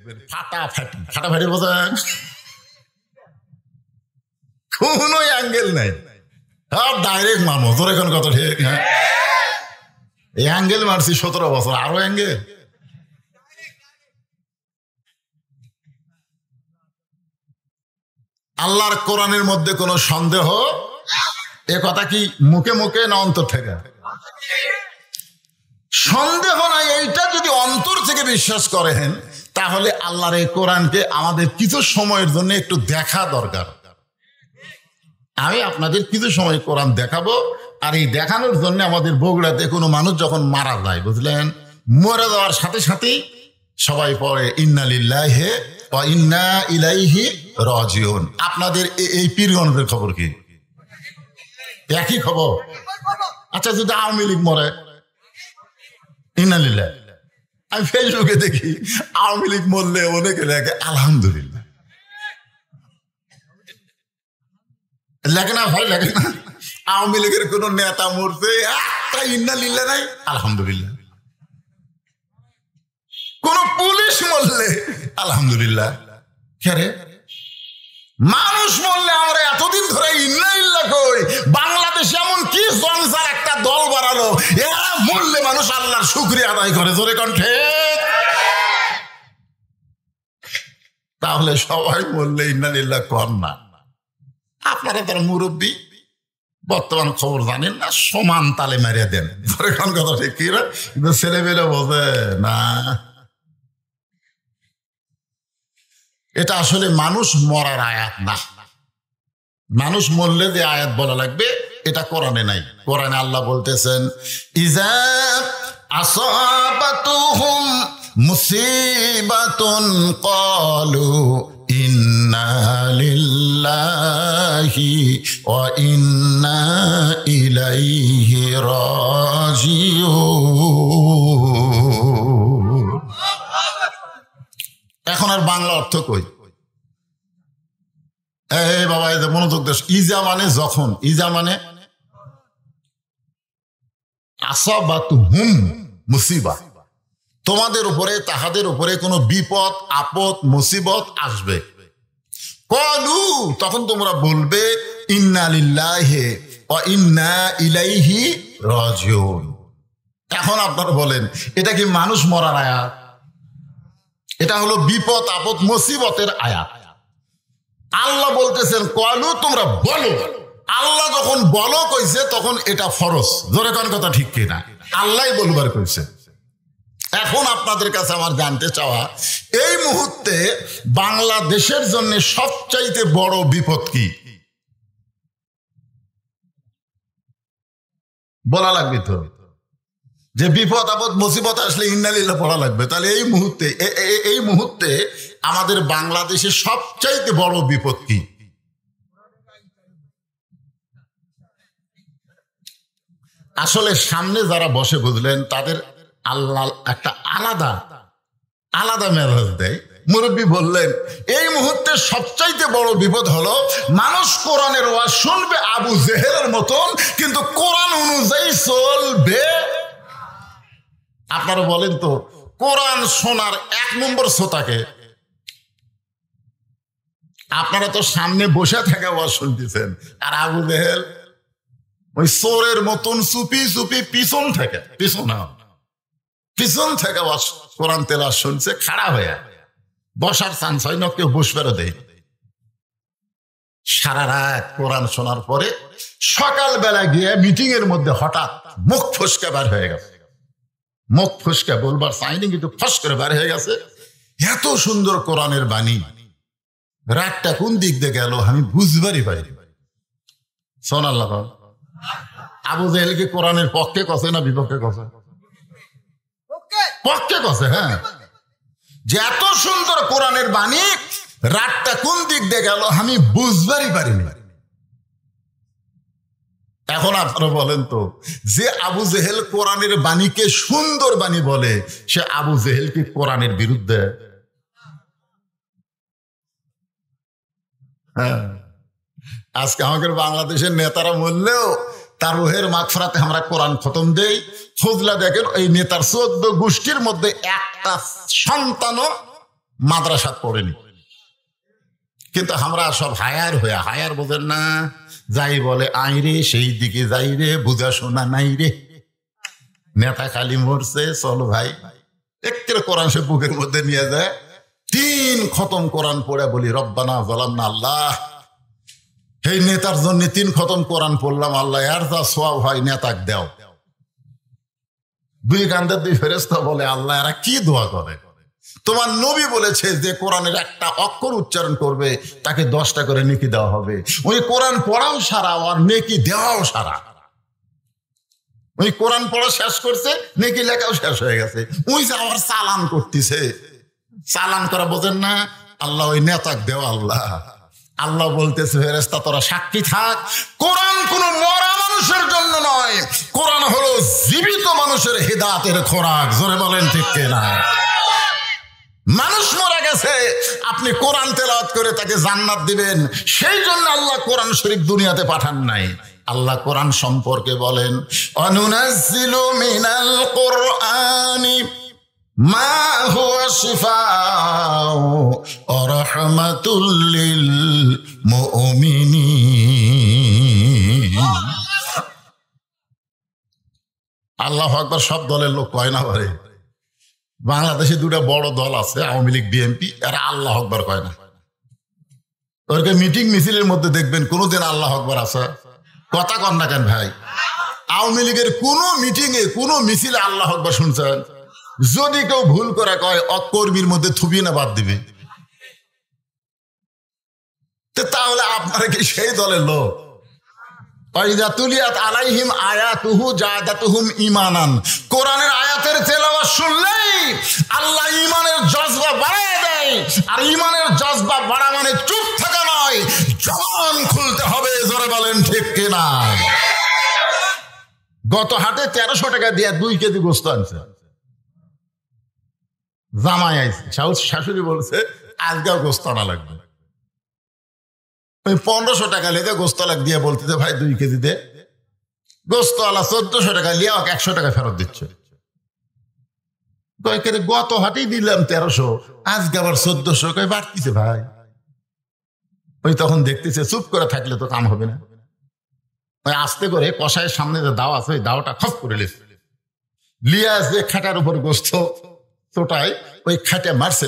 দেখবেন ফাটাফাটি, ফাটাফাটি বোঝেন, কোনো অ্যাঙ্গেল নাই, সব ডাইরেক্ট মারবো। তোর এখন কত ঠিক? হ্যাঁ, এই অ্যাঙ্গেল মারছি 17 বছর, আরো অ্যাঙ্গেল। আল্লাহর কোরআনের মধ্যে কোনো সন্দেহ, এ কথা কি মুখে মুখে না অন্তর থেকে? সন্দেহ নাই। এইটা যদি অন্তর থেকে বিশ্বাস করেন তাহলে আল্লাহর এই কোরআনকে আমাদের কিছু সময়ের জন্য একটু দেখা দরকার। আমি আপনাদের কিছু সময় কোরআন দেখাবো, আর এই দেখানোর জন্য আমাদের বগুড়াতে কোনো মানুষ যখন মারা যায়, বুঝলেন, মরে যাওয়ার সাথে সাথেই সবাই পড়ে ইন্না লিল্লাহি ওয়া ইন্না ইলাইহি রাজিউন। আপনাদের এই পীরগণের খবর কি? একই খবর। আচ্ছা, যদি আওয়ামী লীগ মরে, ইন্না লিল্লাহি। আমি ফেসবুকে দেখি আওয়ামী লীগ মরলে অনেকে লেখে আলহামদুলিল্লাহ, লেখে না ভাই, লেখে না। আওয়ামী লীগের কোন নেতা মরছে একটা ইন্না লিল্লাহ নাই, আলহামদুলিল্লাহ। কোন পুলিশ মরলে আলহামদুলিল্লাহ। কে মানুষ মরলে আমরা এতদিন ধরে ইন্না লিল্লাহ কই। বাংলাদেশ এমন কি জনসার একটা দল বাড়ালো, এরা মরলে মানুষ আল্লাহর শুকরিয়া আদায় করে, জোরে কণ্ঠে। তাহলে সবাই মরলে ইন্না লিল্লাহ কর না। আপনারা তার মুরব্বী, বর্তমান খবর জানেন না, সমান তালে মারিয়ে দেন, জোরে কোন কথা ঠিক কি না? কিন্তু ছেলেমেয়েরা বোঝে না। এটা আসলে মানুষ মরার আয়াত না। মানুষ মরলে যে আয়াত বলা লাগবে এটা কোরআনে নাই। কোরআনে আল্লাহ বলতেছেন ইজা আসাবাতুহুম মুসিবাতুন ক্বালু ইন্না লিল্লাহি ওয়া ইন্না ইলাইহি রাজিউন। এখন আর বাংলা অর্থ কই? এই বাবা, এই যে মনোযোগ দেশ, ইজা মানে যখন, ইজা মানে আসাবাতুহুম মুসিবা, তোমাদের উপরে তাহাদের উপরে কোনো বিপদ আপদ মুসিবত আসবে। ক্বালু, তখন তোমরা বলবে ইন্না লিল্লাহি ওয়া ইন্না ইলাইহি রাজিউন। এখন আপনারা বলেন, এটা কি মানুষ মরার আয়াত? এটা হলো বিপদ আপদ মুসিবতের আয়াত। আল্লাহ বলতেছেন ক্বালু, তোমরা বলো। আল্লাহ যখন বলো কইছে তখন এটা ফরজ, জোরে কোন কথা ঠিক কিনা? আল্লাহ বলবার কইছে। এখন আপনাদের কাছে আমার জানতে চাওয়া, এই মুহূর্তে বাংলাদেশের জন্য সবচাইতে বড় বিপদ কি? বলা লাগবে তো, যে বিপদ আপদ মুসিবত আসলে ইন্না লিল্লাহ পড়া লাগবে। তাহলে এই মুহূর্তে আমাদের বাংলাদেশের সবচাইতে বড় বিপদ কি? আসলে সামনে যারা বসে, বুঝলেন, তাদের আল্লাহ একটা আলাদা মেজাজ দেয়। মুরব্বী বললেন এই মুহূর্তে সবচাইতে বড় বিপদ হলো মানুষ কোরআনের ওয়াজ শুনবে আবু জেহেলের মতন, কিন্তু কোরআন অনুযায়ী চলবে। আপনারা বলেন তো, কোরআন শোনার 1 নম্বর শ্রোতাকে? আপনারা তো সামনে বসে থেকে ওয়াজ শুনতেছেন, আর আবু জেহেল ওই চোরের মতন চুপি চুপি পিছন থেকে ওয়াজ কোরআন তেলাওয়াত শুনছে, খাড়া হয়ে বসার চান্স হয় না, কেউ বসবারও দেয়। সারা রাত কোরআন শোনার পরে সকালবেলা গিয়ে মিটিং এর মধ্যে হঠাৎ মুখ ফসকে বার হয়ে গেছে। মুখ ফসকে বলবার চাইনি, কিন্তু ফস করে বার হয়ে গেছে। এত সুন্দর কোরআনের বাণী, রাতটা কোন দিক দিয়ে গেল আমি বুঝবারই পাইনি। সোনাল্লাহ, আবু জেহেল কি কোরআনের পক্ষে কছে না বিপক্ষে কছে? পক্ষে কছে। হ্যাঁ, যে এত সুন্দর কোরআনের বাণী, রাতটা কোন দিক দিয়ে গেল আমি বুঝবারই পারিনি। এখন আপনারা বলেন তো, যে আবু জেহেল কোরআনের বাণীকে সুন্দর বাণী বলে, সে আবু জেহেল কি কোরআনের বিরুদ্ধে? হ্যাঁ, আজকে আমাদের বাংলাদেশের নেতারা বললেও তার রুহের মাগফিরাতে আমরা কোরআন খতম দেই। ফজলা দেখেন, ওই নেতার 14 গোষ্ঠীর মধ্যে একটা সন্তানও মাদ্রাসাত পড়েনি, কিন্তু আমরা সব হায়ার হয়ে, হায়ার বোঝেন না, যাই বলে আই রে সেই দিকে যাই রে, বুঝা শোনা নাই রে, নেতা খালি মরছে চলো ভাই। একটু কোরআন সে বুকের মধ্যে নিয়ে যায়, 3 খতম কোরআন পড়ে বলি রব্বানা যালামনা, আল্লাহ এই নেতার জন্য 3 খতম কোরআন পড়লাম, আল্লাহ এর যা সওয়াব হয় নেতাক দাও। 2 কান্দের 2 ফেরেশতা বলে আল্লাহ এরা কি দোয়া করে? তোমার নবী বলেছে যে কোরআনের একটা অক্ষর উচ্চারণ করবে তাকে 10টা করে নেকি দেওয়া হবে। ওই কোরআন পড়াও সারা আর নেকি দেওয়াও সারা। ওই কোরআন পড়া শেষ করছে, নেকি লেখাও শেষ হয়ে গেছে, ওই যে আবার চালান করতেছে। চালান করা বোঝেন না? আল্লাহ ওই নেতাক দেওয়া। আল্লাহ বলতেছে ফেরেশতা তোরা সাক্ষী থাক, কোরআন কোন মরা মানুষের জন্য নয়, কোরআন হলো জীবিত মানুষের হিদায়াতের খোরাক। জোরে বলেন ঠিক কিনা? মানুষ মরে গেছে, আপনি কোরআন তেলাওয়াত করে তাকে জান্নাত দিবেন, সেই জন্য আল্লাহ কোরআন শরীফ দুনিয়াতে পাঠান নাই। আল্লাহ কোরআন সম্পর্কে বলেন অনুনাজ্জিলু মিনাল কুরআনি মা হুয়া শিফাউ ওয়া রাহমাতুল লিল মুমিনিন। আল্লাহু আকবার। সব দলের লোক কয় না পারে। বাংলাদেশে 2টা বড় দল আছে, আওয়ামী লীগ বিএনপি, এরা আল্লাহ আকবার কয় না। ওরকে মিটিং মিছিলের মধ্যে দেখবেন কোনোদিন আল্লাহ আকবার আছে? কথা কন না কেন ভাই? আওয়ামী লীগের কোন মিটিং এ কোন মিছিলে আল্লাহ আকবার শুনছেন? যদি কেউ ভুল করে কয় অকর্মীর মধ্যে থুবি না বাদ দিবে, তাহলে আপনারা কি সেই দলের লোক? আলাইহিম আয়াতুহু জাদাতুহুম ঈমানান। কোরআনের আয়াতের তেলাওয়াত শুনলেই আল্লাহ ঈমানের জজবা বাড়ায় দেয়। আর ঈমানের জজবা বাড়া মানে চুপ থাকা নয়, জবান খুলতে হবে। জোরে বলেন ঠিক কিনা? গত হাটে 1300 টাকা দিয়ে 2 কেজি গোস্ত আনছে। জামাই আইছে, শাশুড়ি বলছে আজকেও গোস্ত আনা লাগবে। ওই 1500 টাকা লেগে গোস্ত লাগ দিয়ে বলতেছে ভাই 2 কেজি দে। গোস্ত আলা 1400 টাকা লিয়া 100 টাকা ফেরত দিচ্ছে। গত হাটেই দিলাম 1300, আজকে আবার 1400 কই বাড়তিছে ভাই। ওই তখন দেখতেছে চুপ করে থাকলে তো কাম হবে না। ওই আস্তে করে কষায়ের সামনে যে দাও আছে ওই দাওটা খপ করে লিয়া যে খাটার উপর গোস্ত তোটাই ওই খাটে মারছে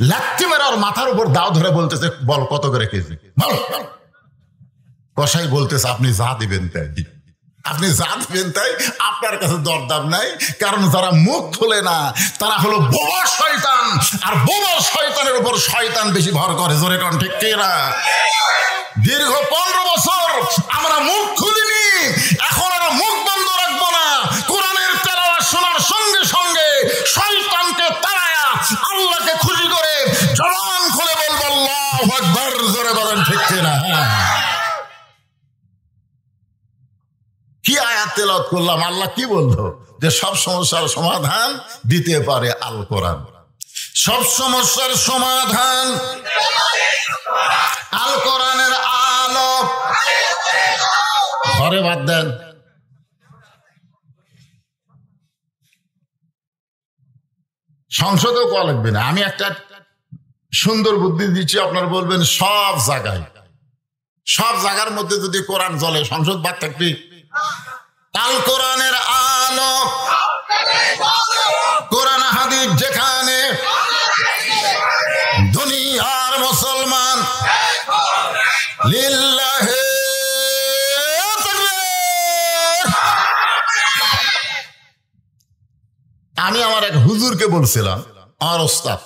লাত্তি মেরে ওর মাথার উপর দাও ধরে বলতেছে বল কত করে কেজি? কষাই বলতেছে আপনি যা দিবেন তাই, আপনি যা দিবেন তাই, আপনার কাছে দরদাম নাই। কারণ যারা মুখ খোলে না তারা হলো বোবা শয়তান, আর বোবা শয়তানের উপর শয়তান বেশি ভর করে। জোরে কোন ঠিক কিনা? দীর্ঘ 15 বছর আমরা মুখ খুলিনি, এখন আমরা মুখ বন্ধ রাখবো না। কোরআনের তেলাওয়াত শোনার সঙ্গে সঙ্গে শয়তানকে তাড়ায়া আল্লাহকে খুশি করে জবান খুলে বলবো আল্লাহু আকবার। জোরে বলেন ঠিক কিনা? কি আয়াত তেলাওয়াত করলাম? আল্লাহ কি বললো? যে সব সমস্যার সমাধান দিতে পারে আল কোরআন। সব সমস্যার সমাধান আল কোরআনের আলো। ঘরে বাদ দেন, সংসদেও কল লাগবে না। আমি একটা সুন্দর বুদ্ধি দিচ্ছি, আপনারা বলবেন সব জায়গায়, সব জায়গার মধ্যে যদি কোরআন চলে সংসদ বাদ থাকবে। আল কোরআনের আলো, কোরআন হাদিস যেখানে, দুনিয়ার মুসলমান লিল্লাহি তাকবীর। আমি আমার এক হুজুরকে বলছিলাম, আমার ওস্তাদ,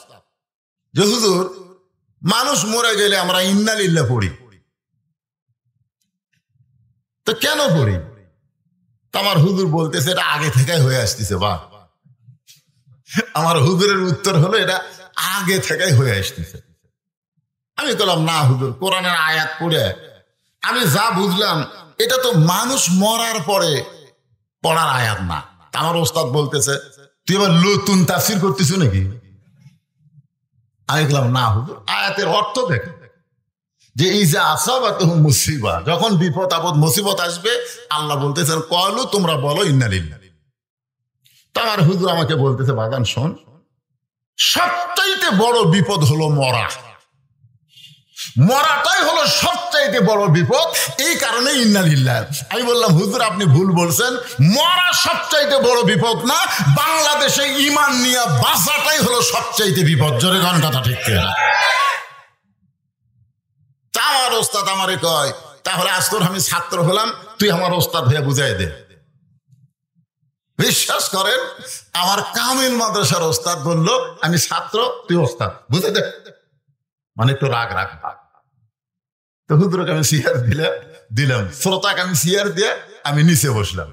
যে হুজুর মানুষ মরে গেলে আমরা ইন্না লিল্লাহ পড়ি, তো কেন পড়ি? আমার হুজুর বলতেছে এটা আগে থেকে হয়ে আসতেছে। বা আমার হুজুরের উত্তর হলো এটা আগে থেকে হয়ে আসতেছে। আমি বললাম না হুজুর, কোরআনের আয়াত পড়ে আমি যা বুঝলাম এটা তো মানুষ মরার পরে পড়ার আয়াত না। আমার ওস্তাদ বলতেছে তুই এবার নতুন তাফসীর করতেছ নাকি? আমি বললাম না হুজুর, আয়াতের অর্থ দেখ, যে এই যে আসাবাতুহুম মুসিবা, যখন বিপদ আপদ মুসিবত আসবে আল্লাহ বলতেছেন ক্বালু, তোমরা বলো ইন্না লিল্লাহি। তো আমার হুজুর আমাকে বলতেছে বাজান শোন, সবচাইতে বড় বিপদ হলো মরা। মরাটাই হলো সবচাইতে বড় বিপদ। এই কারণে ইন্না লিল্লাহ। আমি বললাম হুজুর আপনি ভুল বলছেন, মরা সবচাইতে বড় বিপদ না, বাংলাদেশে ঈমান নিয়ে বাঁচাটাই হলো সবচাইতে বিপদ। জোরে কোন কথা ঠিক কিনা? তা আমার ওস্তাদ আমারে কয়, তাহলে আজ তোর আমি ছাত্র হলাম, তুই আমার ওস্তাদ হয়ে বুঝাই দে। বিশ্বাস করেন আমার কামিল মাদ্রাসার ওস্তাদ বললো আমি ছাত্র, তুই ওস্তাদ, বুঝে দে। মানে একটু রাগ রাগ ভাগ। তো হুজুরকে আমি সিয়ার দিলাম, শ্রোতাকে আমি সিয়ার দিয়ে আমি নিচে বসলাম,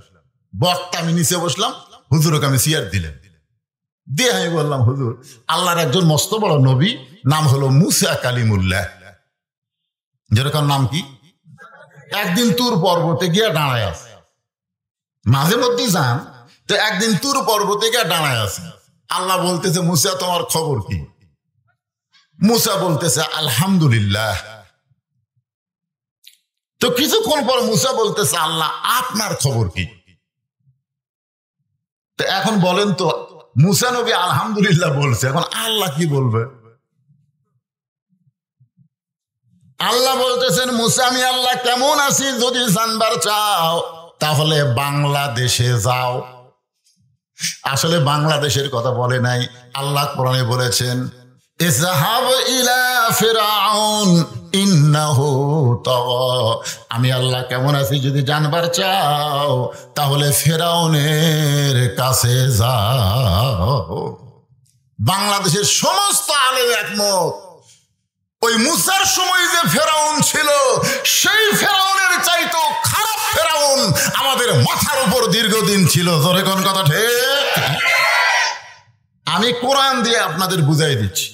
বক্তা আমি নিচে বসলাম, হুজুরকে আমি সিয়ার দিলাম। দিয়ে আমি বললাম হুজুর আল্লাহর একজন মস্ত বড় নবী, নাম হলো মুসা কালিমুল্লাহ। যেরকম নাম কি? একদিন তুর পর্বতে গিয়ে দাঁড়ায় আছে, মাঝে মধ্যেই যান, তো একদিন তুর পর্বতে গিয়ে দাঁড়ায় আছে। আল্লাহ বলতেছে মুসা তোমার খবর কি? মুসা বলতেছে আলহামদুলিল্লাহ। তো কিছুক্ষণ পর মুসা বলতেছে আল্লাহ আপনার খবর কি? তো এখন বলেন তো, মুসা নবী আলহামদুলিল্লাহ বলছে, এখন আল্লাহ কি বলবে? আল্লাহ বলতেছেন মুসা আমি আল্লাহ কেমন আছি যদি জানবার চাও তাহলে বাংলাদেশে যাও। আসলে বাংলাদেশের কথা বলে নাই, আল্লাহ কোরআনে বলেছেন ইযহাব ইলা ফিরআউন ইন্নাহু তাগা। আমি আল্লাহ কেমন আছি যদি জানবার চাও তাহলে ফিরআউনের কাছে যাও। বাংলাদেশের সমস্ত আলেম একমত, ওই মুসার সময় যে ফেরাউন ছিল সেই ফেরাউনের চাইতো খারাপ ফেরাউন আমাদের মাথার উপর দীর্ঘদিন ছিল। জোরে কোন কথা ঠিক? আমি কোরআন দিয়ে আপনাদের বুঝাই দিচ্ছি।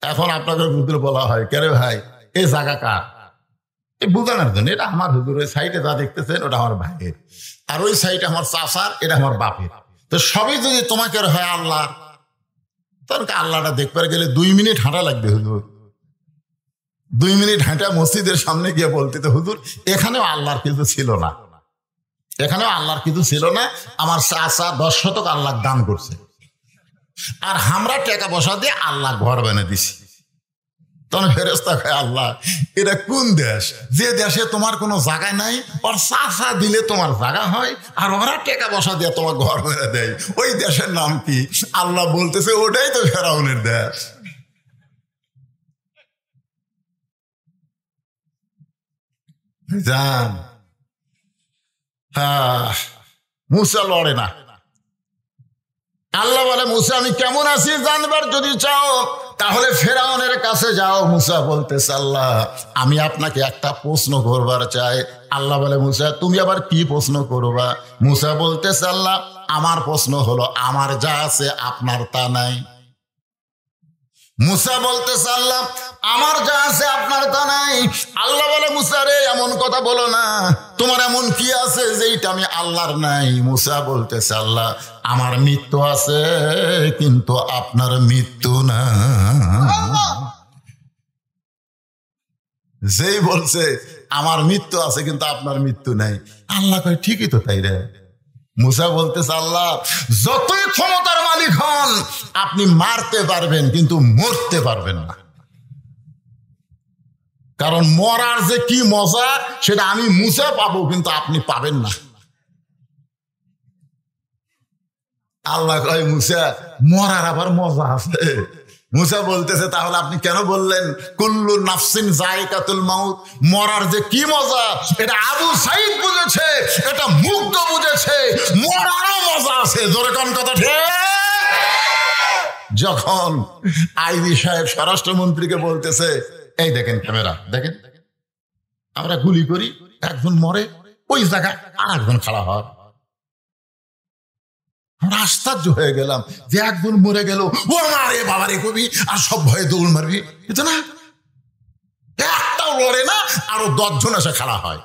এখন আপনাদের হুজুর বলা হয় কেরে ভাই এই জায়গা কার? এই বুঝানোর জন্য, এটা আমার হুজুর, ওই সাইডে যা দেখতেছেন ওটা আমার ভাইয়ের, আর ওই সাইডে আমার চাচার, এটা আমার বাপের। তো সবই যদি তোমাকে হয় আল্লাহ, তখন আল্লাহটা দেখবার গেলে 2 মিনিট হাঁটা লাগবে হুজুর। 2 মিনিট হাঁটা মসজিদের সামনে গিয়ে বলতে তো হুজুর এখানেও আল্লাহর কিছু ছিল না, এখানেও আল্লাহর কিছু ছিল না, আমার চাচা 10 শতক আল্লাহ দান করছে, আর আমরা টাকা পয়সা দিয়ে আল্লাহ ঘর বানিয়ে দিছি। তখন ফেরেশতা কয় আল্লাহ এটা কোন দেশ, যে দেশে তোমার কোনো জায়গা নাই, ওর চাচা দিলে তোমার জায়গা হয়, আর ওরা টাকা পয়সা দিয়ে তোমার ঘর বেড়ে দেয়, ওই দেশের নাম কি? আল্লাহ বলতেছে ওটাই তো ফেরাউনের দেশ। জান মুসা লড়ে না। আল্লাহ বলে মুসা আমি কেমন আছি জানবার যদি চাও তাহলে ফেরাউনের কাছে যাও। মুসা বলতেছে আল্লাহ আমি আপনাকে একটা প্রশ্ন করবার চাই। আল্লাহ বলে মুসা তুমি আবার কি প্রশ্ন করবা? মুসা বলতেছে আল্লাহ আমার প্রশ্ন হলো আমার যা আছে আপনার তা নাই। মুসা বলতেছে আল্লাহ আমার যা আছে আপনার তা নাই। আল্লাহ বলে মুসা রে এমন কথা বলো না, তোমার এমন কি আছে যেটা আমি আল্লাহর নাই? মুসা বলতেছে আল্লাহ আমার মৃত্যু আছে কিন্তু আপনার মৃত্যু না। যেই বলছে আমার মৃত্যু আছে কিন্তু আপনার মৃত্যু নাই, আল্লাহ কয় ঠিকই তো তাই রে। মুসা বলতেছে আল্লাহ যতই ক্ষমতার মালিক হন আপনি মারতে পারবেন কিন্তু মরতে পারবেন না, কারণ মরার যে কি মজা সেটা আমি মুসা পাবো কিন্তু আপনি পাবেন না। আল্লাহ কয় মুসা মরার আবার মজা আছে। মুসা বলতেছে তাহলে আপনি কেন বললেন কুল্লু নাফসিন যায়কাতুল মাউত? মরার যে কি মজা এটা আবু সাইদ বুঝেছে, এটা মুগ্ধ বুঝেছে, মরারও মজা আছে। জোরে কোন কথা ঠিক? যখন আইবি সাহেব স্বরাষ্ট্রমন্ত্রীকে বলতেছে এই দেখেন ক্যামেরা দেখেন, আমরা গুলি করি একজন মরে ওই জায়গায় আর একজন খাড়া হয়, আমরা আশ্চর্য হয়ে গেলাম যে একজন মরে গেল ও মারে বাবারে কবি আর সব ভয়ে দৌড় মারবি, এটা না একটাও লড়ে না, আরো 10 জন এসে খাড়া হয়।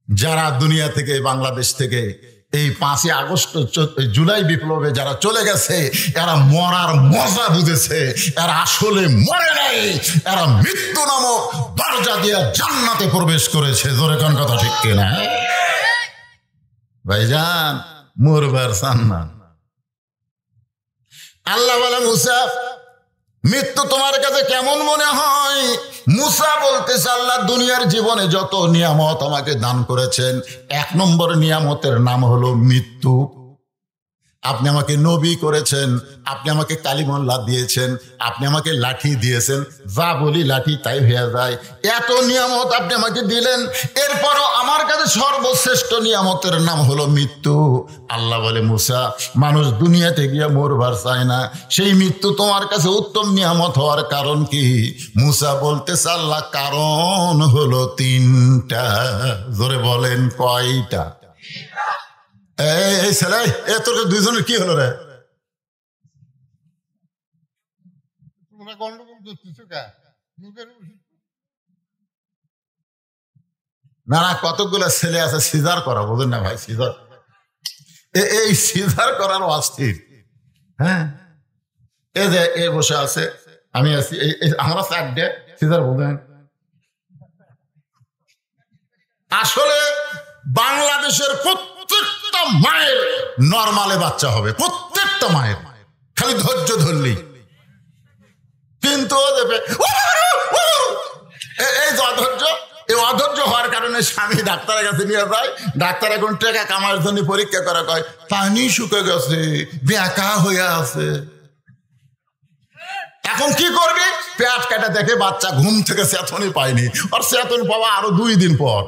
যারা দুনিয়া থেকে বাংলাদেশ থেকে এই 5ই আগস্ট জুলাই বিপ্লবে যারা চলে গেছে এরা মরার মজা বুঝেছে, এরা আসলে মরে নাই, এরা মৃত্যু নামক দরজা দিয়ে জান্নাতে প্রবেশ করেছে। জোরে কোন কথা ঠিক কিনা? ভাইজান মরবার চান না। আল্লাহ বলে মুসা মৃত্যু তোমার কাছে কেমন মনে হয়? মুসা বলতেছে আল্লাহ দুনিয়ার জীবনে যত নিয়ামত আমাকে দান করেছেন, 1 নম্বর নিয়ামতের নাম হলো মৃত্যু। আপনি আমাকে নবী করেছেন, আপনি আমাকে কালিমুল্লাহ দিয়েছেন, আপনি আমাকে লাঠি দিয়েছেন, যা বলি লাঠি তাই হয়ে যায়। এত নিয়ামত আপনি আমাকে দিলেন, এরপরও আমার কাছে সর্বশ্রেষ্ঠ নিয়ামতের নাম হলো মৃত্যু। আল্লাহ বলে মুসা মানুষ দুনিয়াতে গিয়ে মরবার চায় না, সেই মৃত্যু তোমার কাছে উত্তম নিয়ামত হওয়ার কারণ কি? মুসা বলতেছে আল্লাহ কারণ হলো 3টা। জোরে বলেন কয়টা? এই ছেলে তোর দুইজনের কি হলো রে? না না কতগুলো ছেলে আছে সিজার করা, বোঝেন না ভাই? সিজার, এই সিজার করার অস্থির। হ্যাঁ এই যে এ বসে আছে, আমি আছি, আমরা 4টে সিজার, বোঝেন? আসলে বাংলাদেশের প্রত্যেকটা মায়ের নরমালে বাচ্চা হবে, প্রত্যেকটা মায়ের, খালি ধৈর্য ধরলেই। কিন্তু এই যে অধৈর্য, এই অধৈর্য হওয়ার কারণে স্বামী ডাক্তারের কাছে নিয়ে যায়। ডাক্তার এখন টাকা কামার জন্য পরীক্ষা করা কয় পানি শুকে গেছে, বেঁকা হয়ে আছে। এখন কি করবি? পেট কাটা দেখে বাচ্চা ঘুম থেকে চেতনই পায়নি, আর চেতন পাওয়া আরো 2 দিন পর।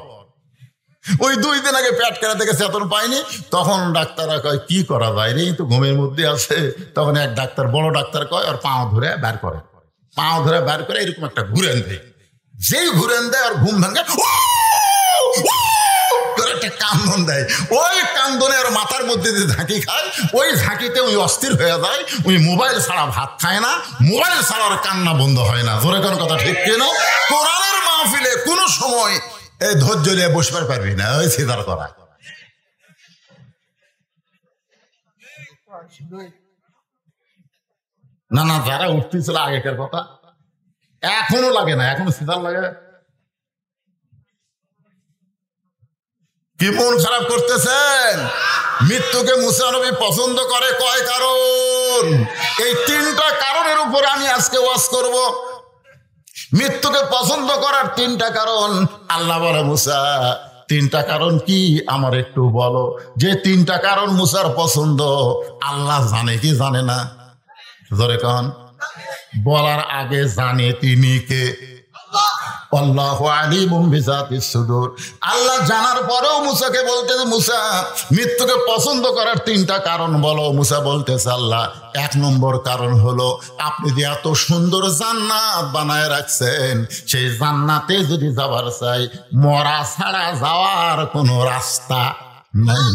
ওই 2 দিন আগে পেট কেটে থেকে চেতন পায়নি, তখন ডাক্তাররা কয় কি করা যায় রে, তো ঘুমের মধ্যে আছে। তখন এক ডাক্তার, বড় ডাক্তার কয় আর পাও ধরে বের করে, পাও ধরে বের করে এরকম একটা ঘুরেন দেয়। যেই ঘুরেন দেয় আর ঘুম ভাঙে, একটা কান্দন দেয়। ওই কান্দনে আর মাথার মধ্যে যে ঝাঁকি খায়, ওই ঝাঁকিতে ওই অস্থির হয়ে যায়। ওই মোবাইল ছাড়া ভাত খায় না, মোবাইল ছাড়া আর কান্না বন্ধ হয় না। ধরে কোন কথা ঠিক কেন? কোরআনের মাহফিলে কোনো সময় এই ধৈর্য নিয়ে বসবার পারবি না, ওই সিজার করা। না না যারা উঠতেছিল আগেকার কথা, এখনো লাগে না, এখনো সিজার লাগে। কি মন খারাপ করতেছেন? মৃত্যুকে মুসা নবী পছন্দ করে কয় কারণ? এই 3টা কারণের উপরে আমি আজকে ওয়াজ করব। মৃত্যুকে পছন্দ করার 3টা কারণ। আল্লাহ বলে মুসা 3টা কারণ কি আমার একটু বলো। যে 3টা কারণ মুসার পছন্দ আল্লাহ জানে কি জানে না? জোরে কন। বলার আগে জানে তিনি কে? আল্লাহু আলিমুম বিযাতিস সুদূর। আল্লাহ জানার পরেও মুসাকে বলতেছে মুসা মৃত্যুকে পছন্দ করার 3টা কারণ বলো। মুসা বলতেছে আল্লাহ 1 নম্বর কারণ হলো আপনি যে এত সুন্দর জান্নাত বানায় রাখছেন, সেই জান্নাতে যদি যাবার চাই মরা ছাড়া যাওয়ার কোনো রাস্তা নাই।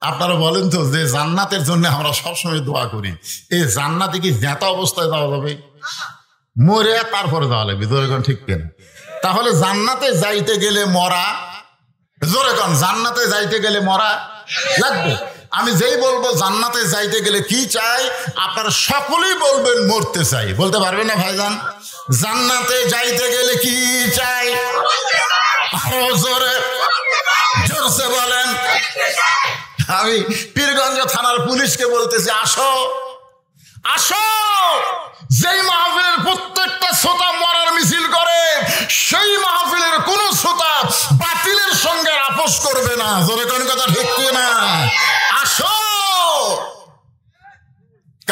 আপনারা বলেন তো যে জান্নাতের জন্য আমরা সবসময় দোয়া করি, এই জান্নাতে কি জ্যাতা অবস্থায় যাওয়া যাবে? মরে তারপরে যাওয়া লাগবে। জোরে কোন ঠিক কেন? তাহলে জান্নাতে যাইতে গেলে মরা, জোরে কোন, জান্নাতে যাইতে গেলে মরা লাগবে। আমি যেই বলবো জান্নাতে যাইতে গেলে কি চাই, আপনারা সকলেই বলবেন মরতে চাই। বলতে পারবেন না ভাইজান? জান্নাতে যাইতে গেলে কি চাই? আরো জোরে জোরসে বলেন। আমি পীরগঞ্জ থানার পুলিশকে বলতেছি আসো আসো, যেই মাহফিলের প্রত্যেকটা শ্রোতা মরার মিছিল করে, সেই মাহফিলের কোন শ্রোতা বাতিলের সঙ্গে আপোষ করবে না। জোরে কোন কথা ঠিক না? আসো,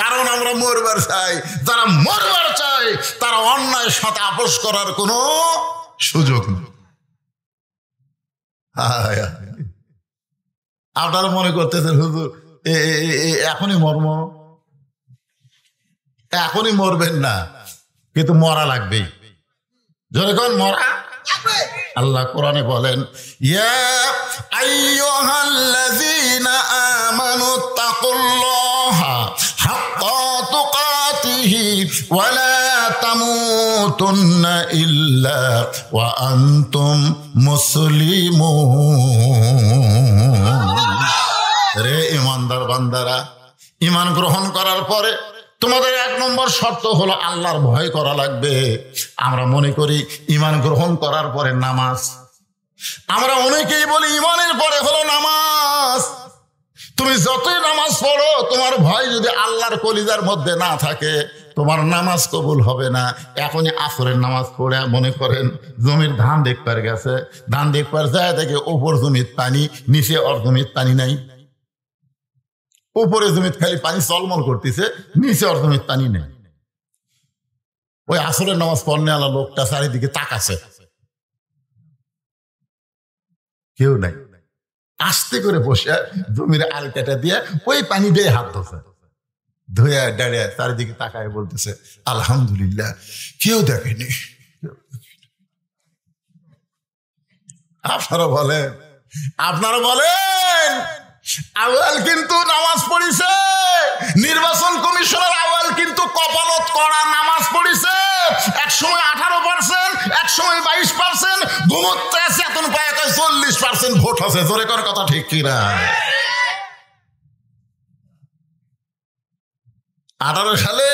কারণ আমরা মরবার চাই। যারা মরবার চায় তারা অন্যায়ের সাথে আপোষ করার কোনো সুযোগ নেই। আপনারা মনে করতেছেন হুজুর এখনই মর্ম, এখনই মরবেন না, কিন্তু মরা লাগবেই। যখন মরা, আল্লাহ কোরআনে বলেন ইয়া আইয়ুহাল্লাযীনা আমানু তাকুল্লাহা হাক্কা তুকাতিহি ওয়া লা তামুতুন্না ইল্লা ওয়া আনতুম মুসলিমুন। রে ঈমানদার বান্দারা, ঈমান গ্রহণ করার পরে তোমাদের 1 নম্বর শর্ত হলো আল্লাহর ভয় করা লাগবে। আমরা মনে করি ঈমান গ্রহণ করার পরে নামাজ, আমরা অনেকেই বলি ইমানের পরে হলো নামাজ। তুমি যতই নামাজ পড়ো, তোমার ভয় যদি আল্লাহর কলিজার মধ্যে না থাকে, তোমার নামাজ কবুল হবে না। এখনই আসরের নামাজ পড়ে মনে করেন জমির ধান দেখবার গেছে, ধান দেখবার যায় দেখে ওপর জমির পানি, নিচে ওর জমির পানি নাই। উপরে জমির খালি পানি চলমল করতেছে, নিচে ওর জমির পানি নেই। ওই আসরের নামাজ পড়নে আলা লোকটা চারিদিকে তাকাছে, কেউ নাই। আস্তে করে বসে জমির আল কেটে দিয়ে ওই পানি দিয়ে হাত ধোছে, ধুয়ে দাঁড়িয়ে চারিদিকে তাকায় বলতেছে আলহামদুলিল্লাহ, কেউ দেখেনি। আপনারা বলেন আউয়াল কিন্তু নামাজ পড়িছে, নির্বাচন কমিশনের আউয়াল কিন্তু কপালত করা নামাজ পড়িছে। একসময় 18%, একসময় 22%, ঘুমোতে আছে, এখন পায় 40% ভোট আছে। জোরে কর কথা ঠিক কিনা? 18 সালে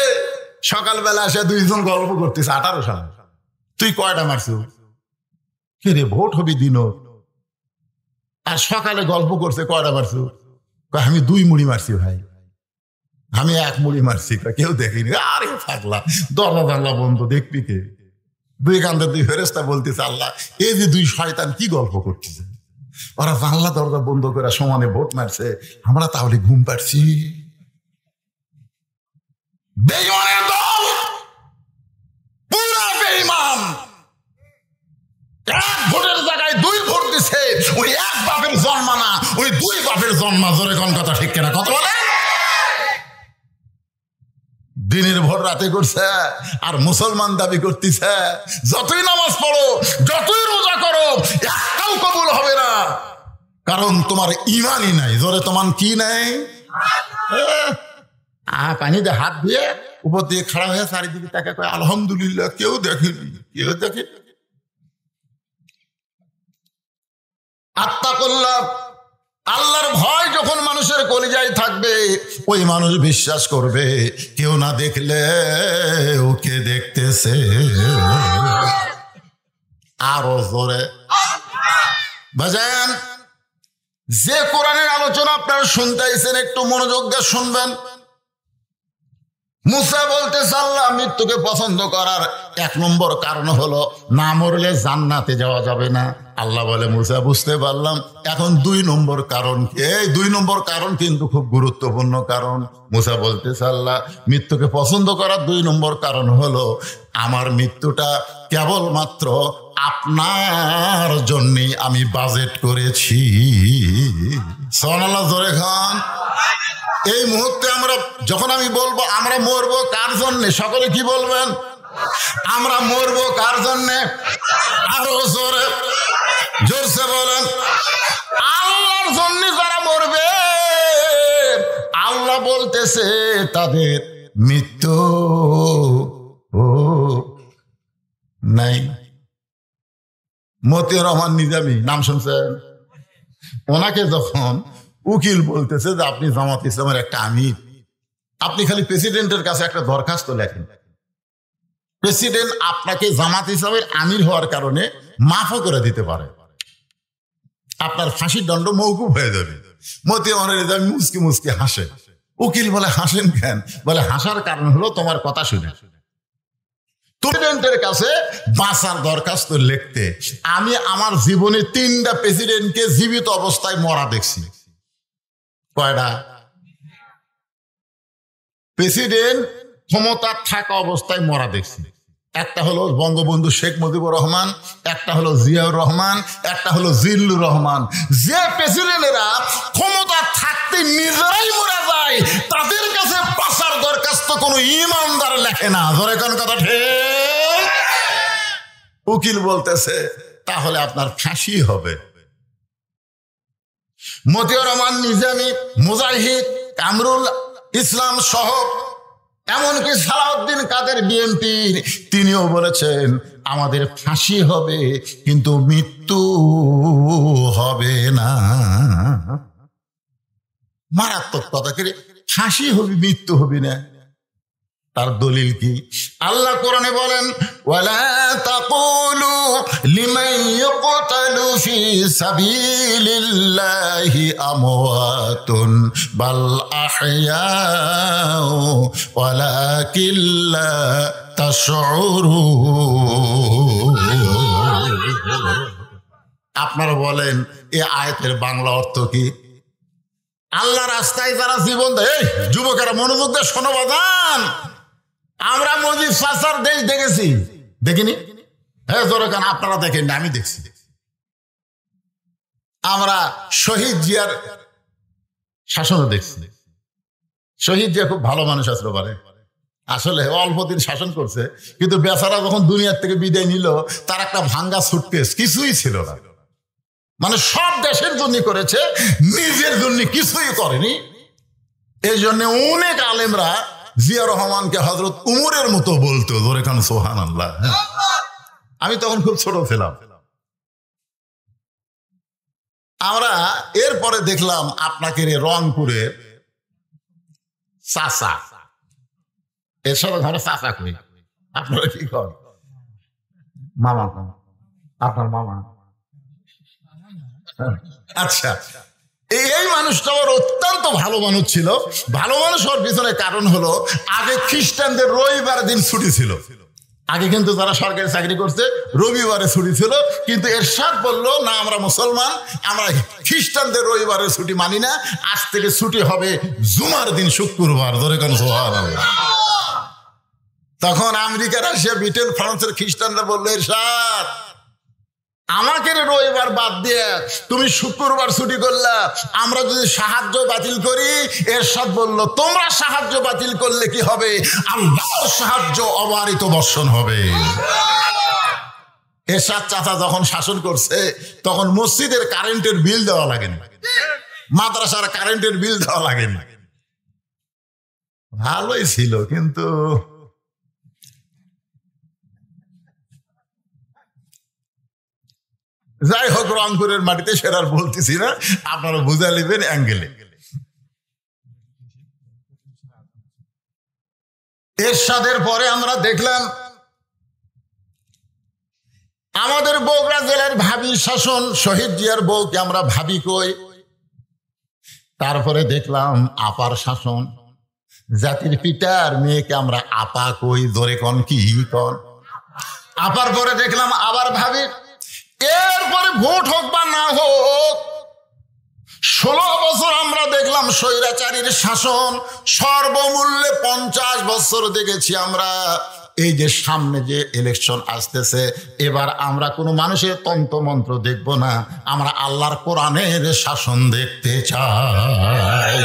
সকালবেলা এসে দুইজন গল্প করতেছে। 18 সালে তুই কয়টা মারছিস? কে রে, ভোট হবি দিন। আর সকালে গল্প করছে কয়টা মারছো? আমি 2 মুড়ি মারছি ভাই, আমি 1 মুড়ি মারছি। কেউ দেখেনি। আরে পাগলা, দরজা জানলা বন্ধ, দেখবি কে? 2 কান্দে 2 ফেরেশতা বলতেছে আল্লাহ, এই যে 2 শয়তান কি গল্প করতেছে, ওরা জানলা দরজা বন্ধ করে সমানে ভোট মারছে, আমরা তাহলে ঘুম পাচ্ছি। বেঈমানের দল, পুরা বেঈমান। 1 ভোটের জায়গায় 2 ভোট দিছে। ওই 1 বাপের জন্মা না, ওই 2 বাপের জন্মা। জোরে কোন কথা ঠিক কিনা? কথা বলে। দিনের ভোট রাতে করছে আর মুসলমান দাবি করতেছে যতই নামাজ পড়ো, যতই রোজা করো, একটাও কবুল হবে না, কারণ তোমার ইমানই নাই। জোরে তোমার কি নাই? পানিতে হাত দিয়ে উপর দিয়ে খাড়া হয়ে চারিদিকে তাকে কয় আলহামদুলিল্লাহ, কেউ দেখেনি, কেউ দেখেনি। আত্তাকুল্লাহ, আল্লাহর ভয় যখন মানুষের কলিজায় থাকবে, ওই মানুষ বিশ্বাস করবে কেউ না দেখলে ওকে দেখতেছে। আরো জোরে বাজান। যে কোরআনের আলোচনা আপনারা শুনতেছেন, একটু মনোযোগ দিয়ে শুনবেন। মুসা বলতেছে আল্লাহ মৃত্যুকে পছন্দ করার 1 নম্বর কারণ হলো না মরলে জান্নাতে যাওয়া যাবে না। আল্লাহ বলে মুসা বুঝতে পারলাম, এখন 2 নম্বর কারণ। এই 2 নম্বর কারণ কিন্তু খুব গুরুত্বপূর্ণ কারণ। মুসা বলতেছে আল্লাহ মৃত্যুকে পছন্দ করার 2 নম্বর কারণ হলো আমার মৃত্যুটা কেবলমাত্র আপনার জন্যই আমি বাজেট করেছি। সুবহানাল্লাহ, জোরে খান। এই মুহূর্তে আমরা যখন আমি বলবো আমরা মরবো কার জন্যে, সকলে কি বলবেন? আমরা মরবো কার জন্যে? আরো জোরে, জোরসে বলেন। আল্লাহর জন্য যারা মরবে, আল্লাহ বলতেছে তাদের মৃত্যু নাই। মতিউর রহমান নিজামী নাম শুনছেন? ওনাকে যখন উকিল বলতেছে যে আপনি জামাত ইসলামের একটা আমির, আপনি খালি প্রেসিডেন্টের কাছে একটা দরখাস্ত লেখেন, প্রেসিডেন্ট আপনাকে জামাত ইসলামের আমির হওয়ার কারণে মাফও করে দিতে পারে, আপনার ফাঁসির দণ্ড মওকুফ হয়ে যাবে। মতিউর নিজামী মুচকি মুচকি হাসে। উকিল বলে হাসেন কেন? বলে হাসার কারণ হলো তোমার কথা শুনে। প্রেসিডেন্টের কাছে বাঁচার দরখাস্ত লিখতে আমি আমার জীবনে 3টা প্রেসিডেন্টকে জীবিত অবস্থায় মরা দেখছি। কয়টা? প্রেসিডেন্ট ক্ষমতা থাকা অবস্থায় মরা দেখছি। একটা হলো বঙ্গবন্ধু শেখ মুজিবুর রহমান, একটা হলো জিয়াউর রহমান, একটা হলো জিল্লুর রহমান। যে প্রেসিডেন্টেরা ক্ষমতা থাকতে নিজেরাই মরে যায়, তাদের কাছে বাঁচার দরখাস্ত কোনো ইমানদার লেখে না। ধরে কোন কথা ঠিক? উকিল বলতেছে তাহলে আপনার ফাঁসি হবে। মতিউর রহমান নিজামী, মুজাহিদ, কামরুল ইসলাম সহ এমনকি সালাউদ্দিন কাদের বিএনপির, তিনিও বলেছেন আমাদের ফাঁসি হবে কিন্তু মৃত্যু হবে না। মারাত্মক কথা, ফাঁসি হবে মৃত্যু হবে না। তার দলিল কি? আল্লাহ কোরআনে বলেন, ওয়ালা তাকুলু লিমান ইউকতালু ফি সাবিলিল্লাহি আমওয়াতুন বাল আহইয়াউ ওয়ালাকিন লা তাশউরুন। আপনারা বলেন এই আয়াতের বাংলা অর্থ কি? আল্লাহ রাস্তায় যারা জীবন দেয়, যুবকেরা মনোযোগ দিয়ে শোনো বাজান, আমরা মুজিব চাচার দেশ দেখেছি, দেখিনি? হ্যাঁ জোরে কান, আপনারা দেখেন না, আমি দেখছি। আমরা শহীদ জিয়ার শাসনও দেখছি। শহীদ জিয়া খুব ভালো মানুষ আসলে পারে, আসলে অল্প দিন শাসন করছে, কিন্তু বেচারা যখন দুনিয়ার থেকে বিদায় নিল, তার একটা ভাঙ্গা সুটকেস, কিছুই ছিল না। মানে সব দেশের জন্য করেছে, নিজের জন্য কিছুই করেনি। এই জন্য অনেক আলেমরা জিয়া রহমানকে হযরত উমরের মতো বলতো, ধরে খান সুবহানাল্লাহ। আমি তখন খুব ছোট ছিলাম। আমরা এরপরে দেখলাম আপনাকে রংপুরের চাচা, এর সাথে ঘরে চাচা কই, আপনারা কি করেন? মামা, আপনার মামা। আচ্ছা, এই মানুষটা অত্যন্ত ভালো মানুষ ছিল। ভালো মানুষ হওয়ার পিছনে কারণ হলো, আগে খ্রিস্টানদের রবিবার দিন ছুটি ছিল। আগে কিন্তু যারা সরকারি চাকরি করছে রবিবারে ছুটি ছিল, কিন্তু এরশাদ বললো না, আমরা মুসলমান, আমরা খ্রিস্টানদের রবিবারের ছুটি মানি না, আজ থেকে ছুটি হবে জুমার দিন, শুক্রবার। ধরে কেন সুবহানাল্লাহ। তখন আমেরিকা, রাশিয়া, ব্রিটেন, ফ্রান্সের খ্রিস্টানরা বললো, এরশাদ আমাকে রবিবার বাদ দিয়ে তুমি শুক্রবার ছুটি করলা, আমরা যদি সাহায্য বাতিল করি। এরশাদ বলল, তোমরা সাহায্য বাতিল করলে কি হবে? আল্লাহর সাহায্য অবারিত বর্ষণ হবে। এরশাদ চাচা যখন শাসন করছে, তখন মসজিদের কারেন্টের বিল দেওয়া লাগেনি, মাদ্রাসার কারেন্টের বিল দেওয়া লাগেনি। ভালোই ছিল, কিন্তু যাই হোক, রংপুরের মাটিতে সেটা আর বলতেছি না, আপনারা বুঝা নেবেন অ্যাঙ্গেলে। এরশাদের পরে আমরা দেখলাম আমাদের বগুড়া জেলার ভাবি শাসন, শহীদ জিয়ার বউকে আমরা ভাবি কই। তারপরে দেখলাম আপার শাসন, জাতির পিতার মেয়েকে আমরা আপা কই। ধরে কন কি কন? আপার পরে দেখলাম আবার ভাবি। এরপরে ভোট হোক বা না হোক, 16 বছর আমরা দেখলাম স্বৈরাচারীর শাসন, সর্বমূল্যে 50 বছর দেখেছি আমরা। এই যে সামনে যে ইলেকশন আসতেছে, এবার আমরা কোনো মানুষের তন্ত্রমন্ত্র দেখব না, আমরা আল্লাহর কোরআনের শাসন দেখতে চাই।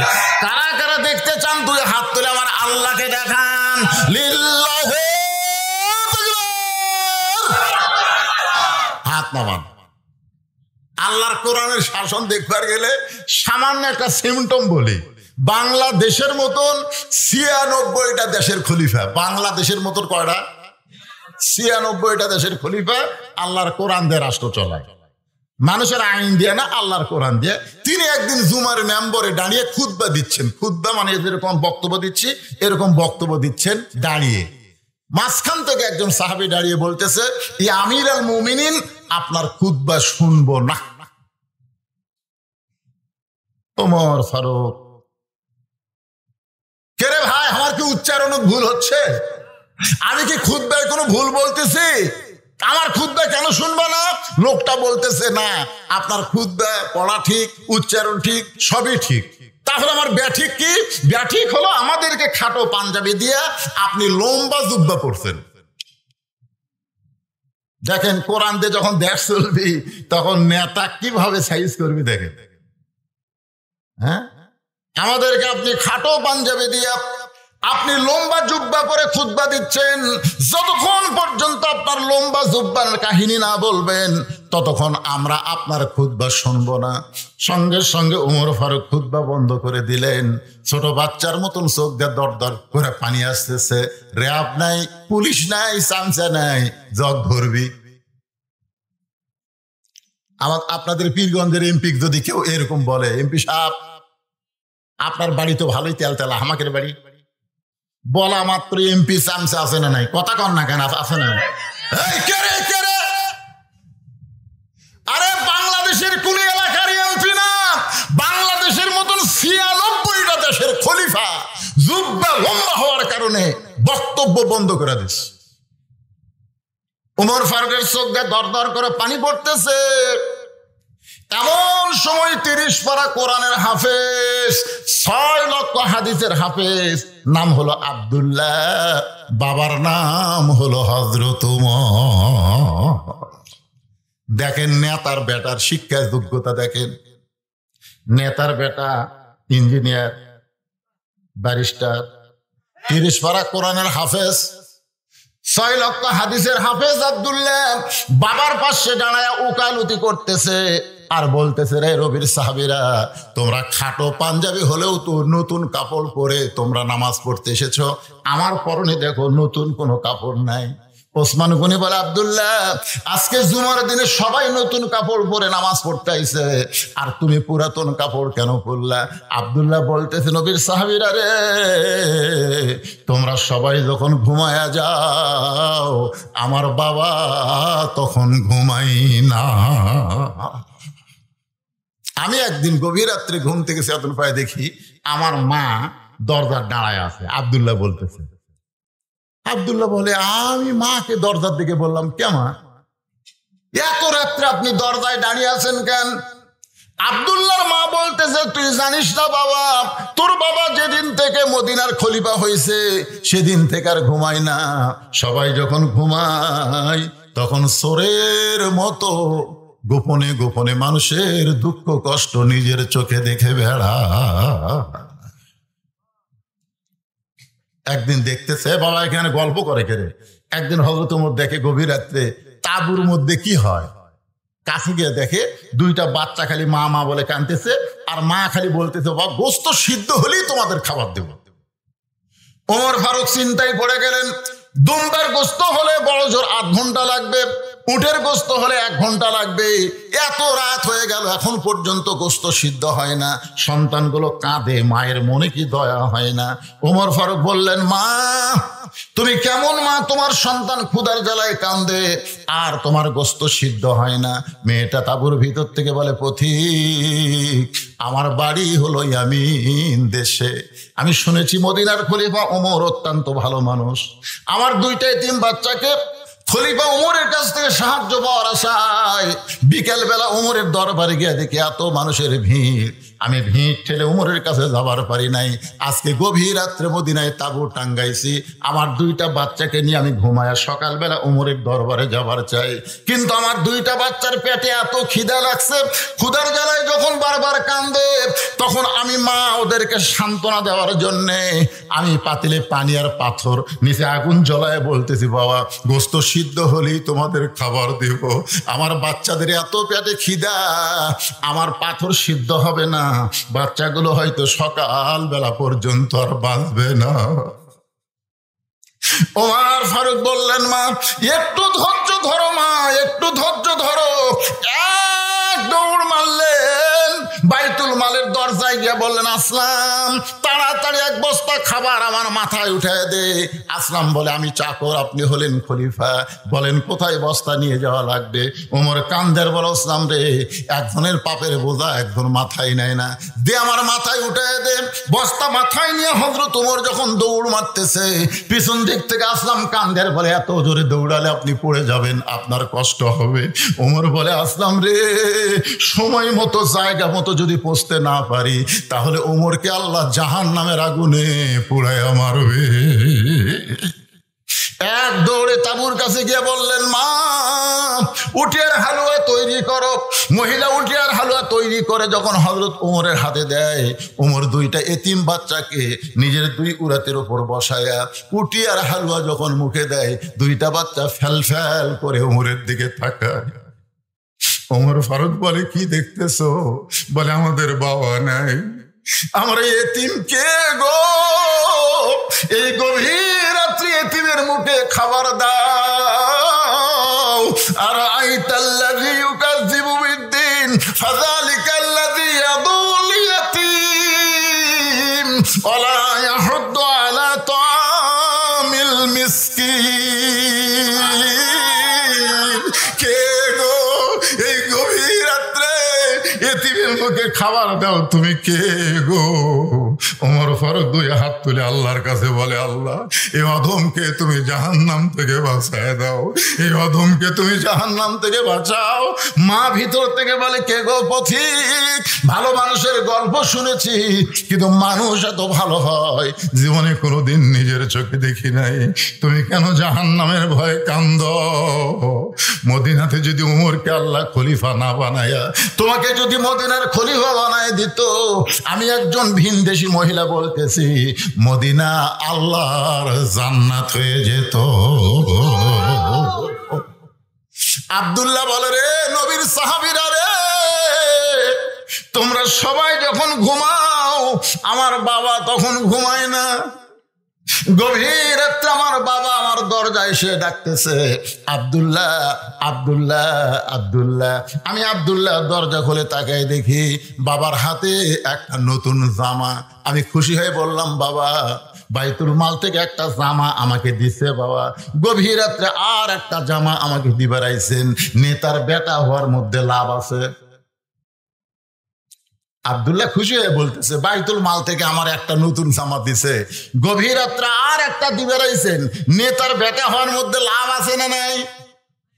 কারা কারা দেখতে চান? দুই হাত তুলে আমার আল্লাহকে দেখান। লিল্লাহি হাত নামান। আল্লাহর কোরআনের শাসন দেখবার গেলে সামান্য একটা সিমটম বলি, বাংলাদেশের মতন 96টা দেশের খলিফা, বাংলাদেশের মতন কয়টা? 96টা দেশের খলিফা আল্লাহর কোরআন দিয়ে রাষ্ট্র চলায়। মানুষের আইন দিয়ে না, আল্লাহর কোরআন দিয়ে। তিনি একদিন জুমার মেম্বরে দাঁড়িয়ে খুতবা দিচ্ছেন। খুতবা মানে যেরকম বক্তব্য দিচ্ছি, এরকম বক্তব্য দিচ্ছেন দাঁড়িয়ে। মাঝখান থেকে একজন সাহাবী দাঁড়িয়ে বলতেছে, ইয়া আমির আল মুমিনিন, আপনার খুতবা শুনবো না। ওমর ফারুক, কে রে ভাই, আমার কি উচ্চারণ ভুল হচ্ছে? আমি কি খুতবায় কোনো ভুল বলতেছি? আমার খুতবা কেন শুনবো না? লোকটা বলতেছে, না আপনার খুতবা পড়া ঠিক, উচ্চারণ ঠিক, সবই ঠিক। তাহলে আমার ব্যাঠিক কি? ব্যাঠিক হলো আমাদেরকে খাটো পাঞ্জাবি দিয়া আপনি লম্বা জুব্বা পড়ছেন। দেখেন কোরআন দিয়ে যখন দেশ চলবি, তখন নেতা কিভাবে সাইজ করবি দেখেন। হ্যাঁ, আমাদেরকে আপনি খাটো পাঞ্জাবি দিয়া আপনি লম্বা জুব্বা পরে খুতবা দিচ্ছেন। যতক্ষণ পর্যন্ত আপনার লম্বা জুব্বার কাহিনী না বলবেন, ততক্ষণ আমরা আপনার খুতবা শুনবো না। সঙ্গে সঙ্গে ওমর ফারুক খুতবা বন্ধ করে দিলেন। ছোট বাচ্চার মতন চোখ দিয়ে দর দর করে পানি আসতেছে। র্যাব নাই, পুলিশ নাই, চামচা নাই, জগ ধরবি। আপনাদের পীরগঞ্জের এমপি যদি কেউ এরকম বলে, এমপি সাহেব আপনার বাড়ি তো ভালোই তেল তেলা, আমাদের বাড়ি বলা মাত্র এমপি চামচে আছে না নাই? কথা কন না কেন? আছে না? এই কে রে, কে রে? আরে বাংলাদেশের কোন এলাকার এমপি না, বাংলাদেশের মতন 96টা দেশের খলিফা জুব্বা লম্বা হওয়ার কারণে বক্তব্য বন্ধ করে দিচ্ছে। ওমর ফারুকের চোখ দিয়ে দর দর করে পানি পড়তেছে। এমন সময় 30 পারা কোরআনের হাফেজ, 6 লক্ষ হাদিসের হাফেজ, নাম হলো আব্দুল্লাহ, বাবার নাম হলো হযরত ওমর। দেখেন নেতার বেটার শিক্ষা যোগ্যতা, দেখেন নেতার বেটা ইঞ্জিনিয়ার, ব্যারিস্টার, 30 পারা কোরআনের হাফেজ, 6 লক্ষ হাদিসের হাফেজ আব্দুল্লাহ বাবার পাশে দাঁড়ায় ওকালতি করতেছে আর বলতেছে, রে রবির সাহাবীরা, তোমরা খাটো পাঞ্জাবি হলেও তো নতুন কাপড় পরে তোমরা নামাজ পড়তে এসেছো, আমার পরনে দেখো নতুন কোনো কাপড় নাই। ওসমান গনি বলে, আব্দুল্লাহ আজকে জুমার দিনে সবাই নতুন কাপড় পরে নামাজ পড়তে আইছে, আর তুমি পুরাতন কাপড় কেন পরলা? আব্দুল্লাহ বলতেছে, নবীর সাহাবীরা রে, তোমরা সবাই যখন ঘুমায়া যাও আমার বাবা তখন ঘুমাই না। আমি একদিন গভীর রাত্রে ঘুম থেকে চেতন পায়ে দেখি আমার মা দরজার দাঁড়ায় আছে। আব্দুল্লাহ বলতেছে, আব্দুল্লাহ বলে, আমি মাকে দরজার দিকে বললাম, কেমন এত রাত্রে আপনি দরজায় দাঁড়িয়ে আছেন কেন? আব্দুল্লাহর মা বলতেছে, তুই জানিস না বাবা, তোর বাবা যেদিন থেকে মদিনার খলিফা হয়েছে সেদিন থেকে আর ঘুমায় না। সবাই যখন ঘুমায় তখন চোরের মতো গোপনে গোপনে মানুষের দুঃখ কষ্ট নিজের চোখে দেখে বেড়া। একদিন দেখতেছে বাবা এখানে গল্প করে কেড়ে, একদিন হযরত ওমর দেখে গভীর রাত্রে তাঁবুর মধ্যে কি হয়, কাছে গিয়ে দেখে 2টা বাচ্চা খালি মা মা বলে কাঁদতেছে, আর মা খালি বলতেছে, বাবা গোস্ত সিদ্ধ হলেই তোমাদের খাবার দেব। ওমর ফারুক চিন্তায় পড়ে গেলেন, দুম্বার গোস্ত হলে বড় জোর 8 ঘন্টা লাগবে, উটের গোস্ত হলে 1 ঘন্টা লাগবে। এত রাত হয়ে গেল এখন পর্যন্ত গোস্ত সিদ্ধ হয় না, সন্তানগুলো কাঁদে, মায়ের মনে কি দয়া হয় না? ওমর ফারুক বললেন, মা তুমি কেমন মা, তোমার সন্তান ক্ষুধার জ্বালায় কান্দে আর তোমার গোস্ত সিদ্ধ হয় না? মেয়েটা তাঁবুর ভিতর থেকে বলে, পথিক আমার বাড়ি হলো ইয়ামিন দেশে, আমি শুনেছি মদিনার খলিফা ওমর অত্যন্ত ভালো মানুষ, আমার 2টা এতিম বাচ্চাকে খলিফা ওমরের কাছ থেকে সাহায্য পাওয়ার আশায় বিকেল বেলা ওমরের দরবারে গিয়ে দেখি এত মানুষের ভিড়, আমি ভিড় ঠেলে ওমরের কাছে যাবার পারি নাই। আজকে গভীর রাত্রে মদিনায় তাঁবু টাঙ্গাইছি, আমার 2টা বাচ্চাকে নিয়ে আমি ঘুমায়া সকালবেলা ওমরের দরবারে যাবার চাই, কিন্তু আমার 2টা বাচ্চার পেটে এত খিদা লাগছে, ক্ষুধার জ্বালায় যখন বারবার কান্দে তখন আমি মা ওদেরকে সান্ত্বনা দেওয়ার জন্যে আমি পাতিলে পানি আর পাথর নিচে আগুন জ্বলায় বলতেছি, বাবা গোস্ত সিদ্ধ হলেই তোমাদের খাবার দেব, আমার বাচ্চাদের এত পেটে খিদা, আমার পাথর সিদ্ধ হবে না, বাচ্চাগুলো হয়তো সকাল বেলা পর্যন্ত আর বাঁচবে না। ওমর ফারুক বললেন, মা একটু ধৈর্য ধরো, মা একটু ধৈর্য ধরো। এক দৌড় মারলেন বাইতুল মালের দরজায় গিয়ে বললেন, আসলাম তাড়াতাড়ি 1 বস্তা খাবার আমার মাথায় উঠায় দে। আসলাম বলে, আমি চাকর, আপনি হলেন খলিফা, বলেন কোথায় বস্তা নিয়ে যাওয়া লাগবে? ওমর কান্দের বলে, আসলাম রে, একজনের পাপের বোঝা একজন মাথায় নেয় না, দে আমার মাথায় উঠায় দে। বস্তা মাথায় নিয়ে হযরত ওমর যখন দৌড় মারতেছে পিছন দিক থেকে আসলাম কান্দের বলে, এত জোরে দৌড়ালে আপনি পড়ে যাবেন, আপনার কষ্ট হবে। ওমর বলে, আসলাম রে, সময় মতো জায়গা মতো যদি পৌঁছতে না পারি তাহলে ওমরকে আল্লাহ জাহান্নামের আগুনে পুড়ায় মারবে। এক দৌড়ে তাঁবুর কাছে গিয়ে বললেন, মা উটিয়ার হালুয়া তৈরি করো। মহিলা উটিয়ার হালুয়া তৈরি করে যখন হযরত ওমরের হাতে দেয়, ওমর 2টা এতিম বাচ্চাকে নিজের 2 উরাতের উপর বসায়া উটিয়ার হালুয়া যখন মুখে দেয়, 2টা বাচ্চা ফ্যাল ফ্যাল করে ওমরের দিকে তাকায়। ওমর ফারুক বলে, কি দেখতেছো? বলে, আমাদের বাবা নাই, আমরা এতিম কে গো, এই গভীর রাত্রি এতিমের মুখে খাবার দাও। আর আইতাল্লাযী ইউকাযযিবু বিদ্দীন ফাযালিকাল্লাযী ইয়াদুল ইয়াতীম ওয়ালা ইয়াহুদ্দু আলা খাবার দাও, তুমি কে গো? ওমর ফারুক দুই হাত তুলে আল্লাহর কাছে বলে, আল্লাহ এই অধমকে তুমি জাহান্নাম থেকে বাঁচায় দাও, এই অধমকে তুমি জাহান্নাম থেকে বাঁচাও। মা ভিতর থেকে বলে, কে গো পথিক? ভালো মানুষের গল্প শুনেছি, কিন্তু মানুষ এত ভালো হয় জীবনে কোনোদিন নিজের চোখে দেখি নাই। তুমি কেন জাহান্নামের ভয়ে কান্দ? মদিনাতে যদি উমরকে আল্লাহ খলিফা না বানায়া তোমাকে যদি মদিনার খলিফা বানায় দিত, আমি একজন ভিনদেশী মহিলা বলতেছি, মদিনা আল্লাহর জান্নাত হয়ে যেত। আব্দুল্লাহ বলে, রে নবীর সাহাবীরা রে, তোমরা সবাই যখন ঘুমাও আমার বাবা তখন ঘুমায় না। গভীর রাতে আমার বাবা আমার দরজায় এসে ডাকতেছে, আব্দুল্লাহ আব্দুল্লাহ আব্দুল্লাহ। আমি আব্দুল্লাহ দরজা খুলে তাকাই, দেখি বাবার হাতে একটা নতুন জামা। আমি খুশি হয়ে বললাম, বাবা বাইতুল মাল থেকে একটা জামা আমাকে দিছে বাবা। গভীর রাত্রে আর একটা জামা আমাকে দিবার আইছেন, নেতার বেটা হওয়ার মধ্যে লাভ আছে। আব্দুল্লাহ খুশি হয়ে বলতেছে, বাইতুল মাল থেকে আমার একটা নতুন জামা দিছে, গভীর রাত্রে আর একটা দিবে রাইছেন, নেতার বেটা হওয়ার মধ্যে লাভ আছে না নাই?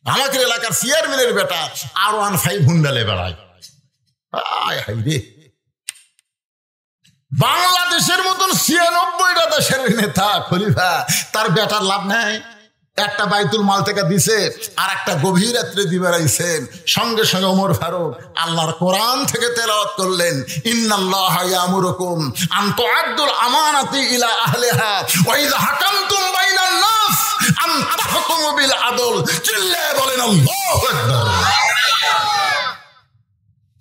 আমাদের এলাকার চেয়ারম্যানের বেটা R15 হুন্ডালে বেড়ায়। রে, বাংলাদেশের মতন 96টা দেশের নেতা খলিফা, তার বেটার লাভ নাই? একটা বাইতুল মাল থেকে দিছে আর একটা গভীর রাত্রে দিবার আইছেন। সঙ্গে সঙ্গে ওমর ফারুক আল্লাহর কোরআন থেকে তেলাওয়াত করলেন, ইন্নাল্লাহা ইয়ামুরুকুম আন তুআদ্দুল আমানাতি ইলা আহলিহা ওয়া ইযা হাকামতুম বাইনান নাস আন তাহকুমু বিল আদল। চিল্লায়ে বলেন আল্লাহু আকবার।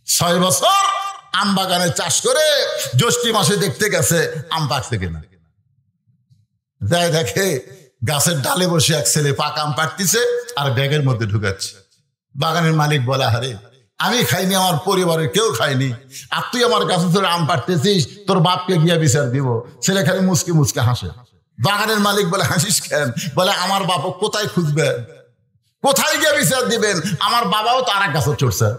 6 বছর আম বাগানে চাষ করে জ্যৈষ্ঠ মাসে দেখতে গেছে আম পাকছে কিনা। যাই দেখে গাছের ডালে বসে এক ছেলে পাকা আম পাড়তিছে আর ব্যাগের মধ্যে ঢুকাচ্ছে। বাগানের মালিক বলে, আরে আমি খাইনি, আমার পরিবারের কেউ খায়নি, আর তুই আমার গাছে ধরে আম পাড়তেছিস, তোর বাপকে গিয়া বিচার দিব। ছেলে খালি মুচকে মুচকে হাসে। বাগানের মালিক বলে, হাসিস কেন? বলে, আমার বাপ কোথায় খুঁজবে, কোথায় গিয়ে বিচার দিবেন? আমার বাবাও তো আর এক গাছে চড়ছে।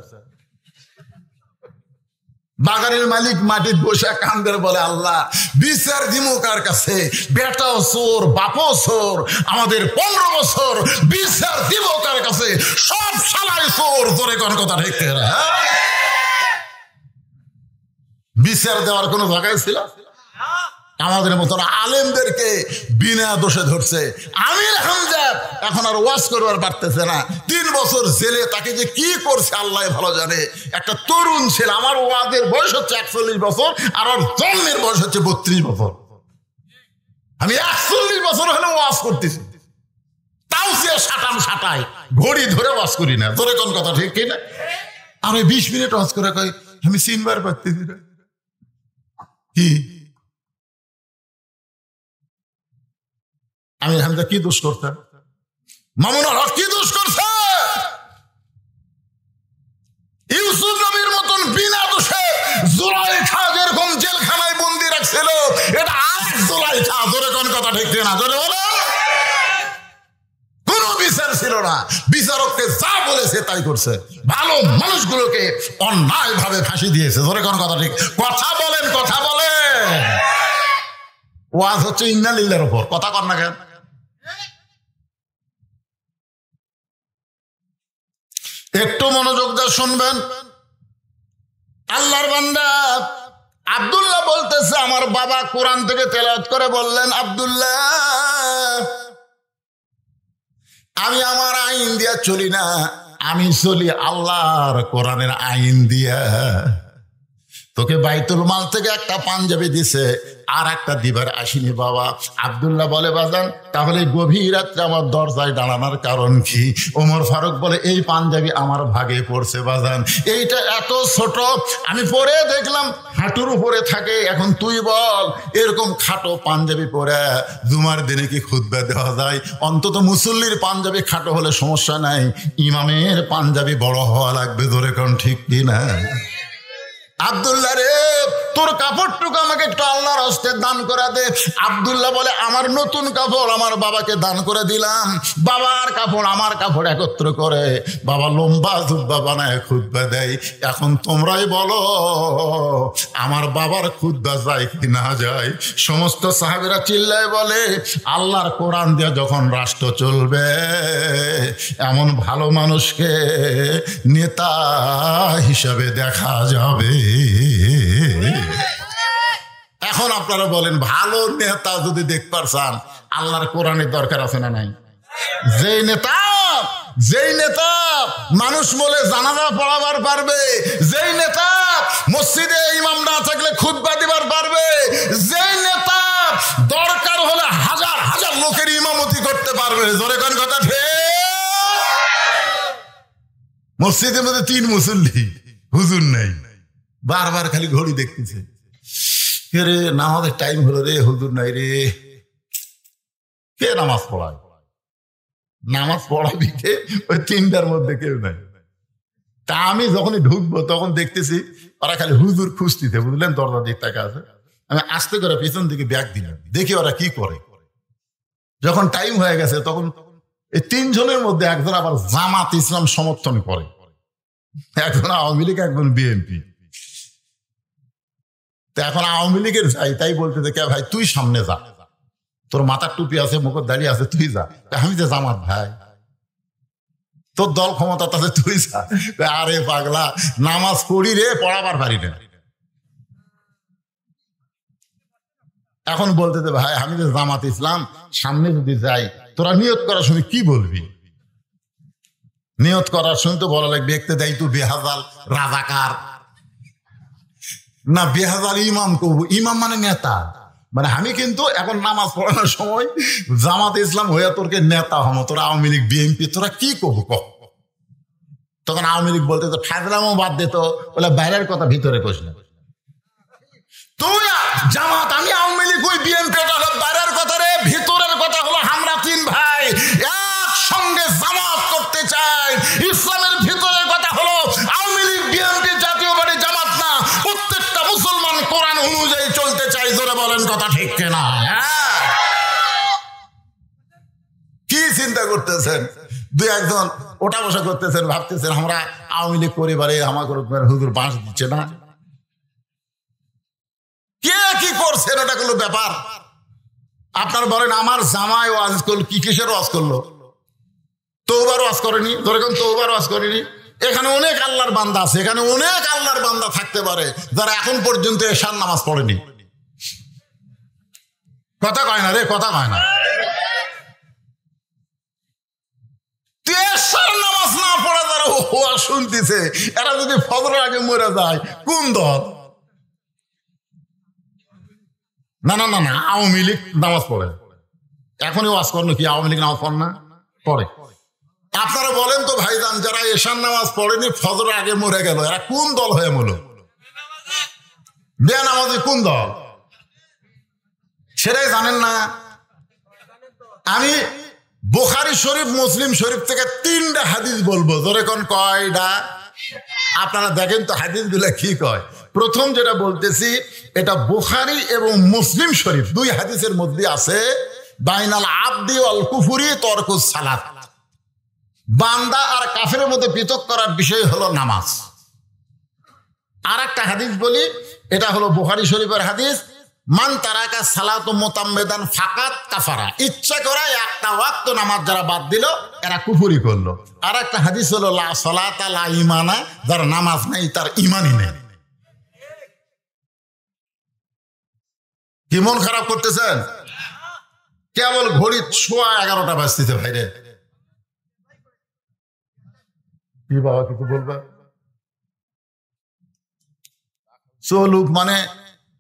বাগানের মালিক মাটির বসে কান্দের বলে, আল্লাহ বিচার দিমু কার কাছে? বেটাও চোর, বাপও চোর, আমাদের 15 বছর বিচার দিব কার কাছে? সব শালাই চোর। তোরে কোন কথা ঠিক? বিচার দেওয়ার কোন জায়গায় ছিল? আমাদের মতন আলেমদেরকে বিনা দোষে ধরছে। আমির হামজা এখন আর ওয়াজ করবার পারতেছে না। 3 বছর জেলে, তাকে যে কি করছে আল্লাহ ভালো জানে। একটা তরুণ ছেলে, আমার ওয়াজের বয়স হচ্ছে 41 বছর, আর ওর জন্মের বয়স হচ্ছে 32 বছর। আমি 41 বছর হলে ওয়াজ করতেছি, তাও সে সাটায় ঘড়ি ধরে ওয়াজ করি না। তোরে কোন কথা ঠিক কিনা? আমি 20 মিনিট ওয়াজ করে কই আমি চিনবার পারতেছি না। কি আমি হামজা কি দোষ করতে? মামুনুল হক কি দোষ করছে? ইউসুফ নবীর মতন বিনা দোষে জুলাইখা যেরকম জেলখানায় বন্দি রাখছিল, এটা আরেক জুলাইখা। জোরে কোন কথা ঠিক না? জোরে বলো। কোন বিচার ছিল না, বিচারককে যা বলেছে তাই করছে। ভালো মানুষগুলোকে অন্যায় ভাবে ফাঁসি দিয়েছে। জোরে কোন কথা ঠিক? কথা বলেন, কথা বলেন। ওয়াজ হচ্ছে ইন্না লিল্লাহর উপর, কথা কর না কেন? একটু মনোযোগ দিয়ে শুনবেন। আল্লাহর বান্দা আব্দুল্লাহ বলতেছে, আমার বাবা কোরআন থেকে তেলাওয়াত করে বললেন, আব্দুল্লাহ আমি আমার আইন দিয়া চলি না, আমি চলি আল্লাহর কোরআনের আইন দিয়া। তোকে বাইতুল মাল থেকে একটা পাঞ্জাবি দিছে, আর একটা দিবার আসিনি বাবা। আব্দুল্লাহ বলে, বাজান তাহলে গভীর রাত্রে আমার দরজায় দাঁড়ানোর কারণ কি? ওমর ফারুক বলে, এই পাঞ্জাবি আমার ভাগে পড়ছে বাজান, এইটা এত ছোট, আমি পরে দেখলাম হাঁটুর উপরে থাকে। এখন তুই বল, এরকম খাটো পাঞ্জাবি পরে জুমার দিনে কি খুতবা দেওয়া যায়? অন্তত মুসল্লির পাঞ্জাবি খাটো হলে সমস্যা নাই, ইমামের পাঞ্জাবি বড় হওয়া লাগবে। ধরে কোন ঠিক কি না? আব্দুল্লাহ রে, তোর কাপড়টুকু আমাকে একটু আল্লাহর হস্তে দান করে দে। আব্দুল্লাহ বলে আমার নতুন কাপড় আমার বাবাকে দান করে দিলাম। বাবার কাপড় আমার কাপড় একত্র করে বাবা লম্বা জুব্বা বানায় খুতবা দেয়। এখন তোমরাই বলো আমার বাবার খুতবা যায় কি না যায়? সমস্ত সাহাবীরা চিল্লায় বলে আল্লাহর কোরআন দিয়ে যখন রাষ্ট্র চলবে এমন ভালো মানুষকে নেতা হিসাবে দেখা যাবে। এখন আপনারা বলেন ভালো নেতা যদি দেখতে চান আল্লাহর কোরআনের দরকার আছে না নাই? যেই নেতা মানুষ বলে জানাজা পড়াবার পারবে, যেই নেতা মসজিদে ইমাম না থাকলে খুতবা দিবার পারবে, যেই নেতা দরকার হলে হাজার হাজার লোকের ইমামতি করতে পারবে। জোরে কোন কথা ঠিক? মসজিদের মধ্যে 3 মুসল্লি, হুজুর নাই, বারবার খালি ঘড়ি দেখতেছে, রে নামাজের টাইম হলো রে, হুজুর নাই রে, কে নামাজ পড়ায়? নামাজ পড়াবি কে? ওই 3টার মধ্যে কেউ নাই। তা আমি যখনই ঢুকবো তখন দেখতেছি ওরা খালি হুজুর খুঁজতেছে, বুঝলেন, দরজা দিক টাকা আছে। আমি আস্তে করে পিছন দিকে ব্যাগ দিলাম, দেখি ওরা কি করে। যখন টাইম হয়ে গেছে তখন এই 3 জনের মধ্যে একজন আবার জামাত ইসলাম সমর্থন করে, একজন আওয়ামী লীগ, একজন বিএনপি। তো এখন আওয়ামী লীগের যাই, তাই বলতে কে ভাই তুই সামনে যা, তোর মাথার টুপি আছে, মুখের দাড়ি আছে, তুই যা। আমি যে জামাত ভাই, তোর দল ক্ষমতা তাতে তুই যা। আরে পাগলা, নামাজ পড়ি রে, পড়াবার পারি না। এখন বলতে দে ভাই আমি যে জামাত ইসলাম, সামনে যদি যাই তোরা নিয়ত করার সময় কি বলবি? নিয়ত করার সময় তো বলা লাগবে একতে দেয় তো বেহাজাল রাজাকার না, বেহাজাল ইমাম করবো। ইমাম মানে নেতা, মানে আমি কিন্তু এখন নামাজ পড়ানোর সময় জামাত ইসলাম হইয়া তোরকে নেতা হম, তোরা আওয়ামী লীগ বিএনপি তোরা কি করবো কহ? তখন আওয়ামী লীগ বলতে তো ফাজলামও বাদ দিত, বলে বাইরের কথা ভিতরে কোস না। তুই জামাত, আমি আওয়ামী লীগ, ওই বিএনপি, বাইরের কথা রে, ভিতরের কথা হলো আমরা 3 ভাই একসঙ্গে জামাত করতে চাই। ইসলামের ভিতরের কথা হলো আওয়ামী লীগ বিএনপি জাতীয় পার্টি জামাত না, প্রত্যেকটা মুসলমান কোরআন অনুযায়ী চলতে চাই। জোরে বলেন কথা ঠিক কিনা? কি চিন্তা করতেছেন? 2-1 ওটা বসা করতেছেন, ভাবতেছেন আমরা আওয়ামী লীগ পরিবারে আমাকে হুজুর বাঁশ দিচ্ছে না। কে কি করছেন ওটা কোনো ব্যাপার? আপনার বলেন আমার জামাই ওয়াজ করলো, কি কিসের ওয়াজ করলো? তওবার ওয়াজ করেনি, ধরে কোন তওবার ওয়াজ করেনি। এখানে অনেক আল্লাহর বান্দা আছে, এখানে অনেক আল্লাহর বান্দা থাকতে পারে যারা এখন পর্যন্ত এশার নামাজ পড়েনি। কথা কয় না রে, কথা কয় না। এশার নামাজ না পড়ে যারা ওয়াজ শুনতেছে, এরা যদি ফজরের আগে মরে যায় কোন দল? না না না না, আওয়ামী লীগ নামাজ পড়ে, এখনই ওয়াজ করেন কি আওয়ামী লীগ নামাজ পড়ে না? পড়ে। আপনারা বলেন তো ভাইজান, যারা এশার নামাজ পড়েনি, ফজরের আগে মরে গেল, এরা কোন দল হয়ে মূল? বেনামাজি কোন দল? সেটাই জানেন না। আমি বুখারী শরীফ, মুসলিম শরীফ থেকে 3টা হাদিস বলবো, ধরে কোন কয়টা? আপনারা দেখেন তো হাদিস গুলা কি কয়। প্রথম যেটা বলতেছি এটা বুখারী এবং মুসলিম শরীফ 2 হাদিসের মধ্যে আছে, বাইনাল আবদি ওয়াল কুফরি তরকুস সালাত, বান্দা আর কাফেরের মধ্যে পৃথক করার বিষয় হলো নামাজ। আর একটা হাদিস বলি, এটা হলো বুখারী শরীফের হাদিস, মান তারাকা সালাতু মুতাম্মিদান ফাকাত কাফারা, ইচ্ছা করে একটা ওয়াক্ত নামাজ যারা বাদ দিল এরা কুফরি করলো। আর একটা হাদিস হলো লা সালাতা লা ঈমানা, যার নামাজ নেই তার ঈমানই নেই। কি মন খারাপ করতেছেন? কেবল ঘড়ি 11:15 বাজতেছে ভাইরে। কি বাবা কিছু বলবে? চলুক, মানে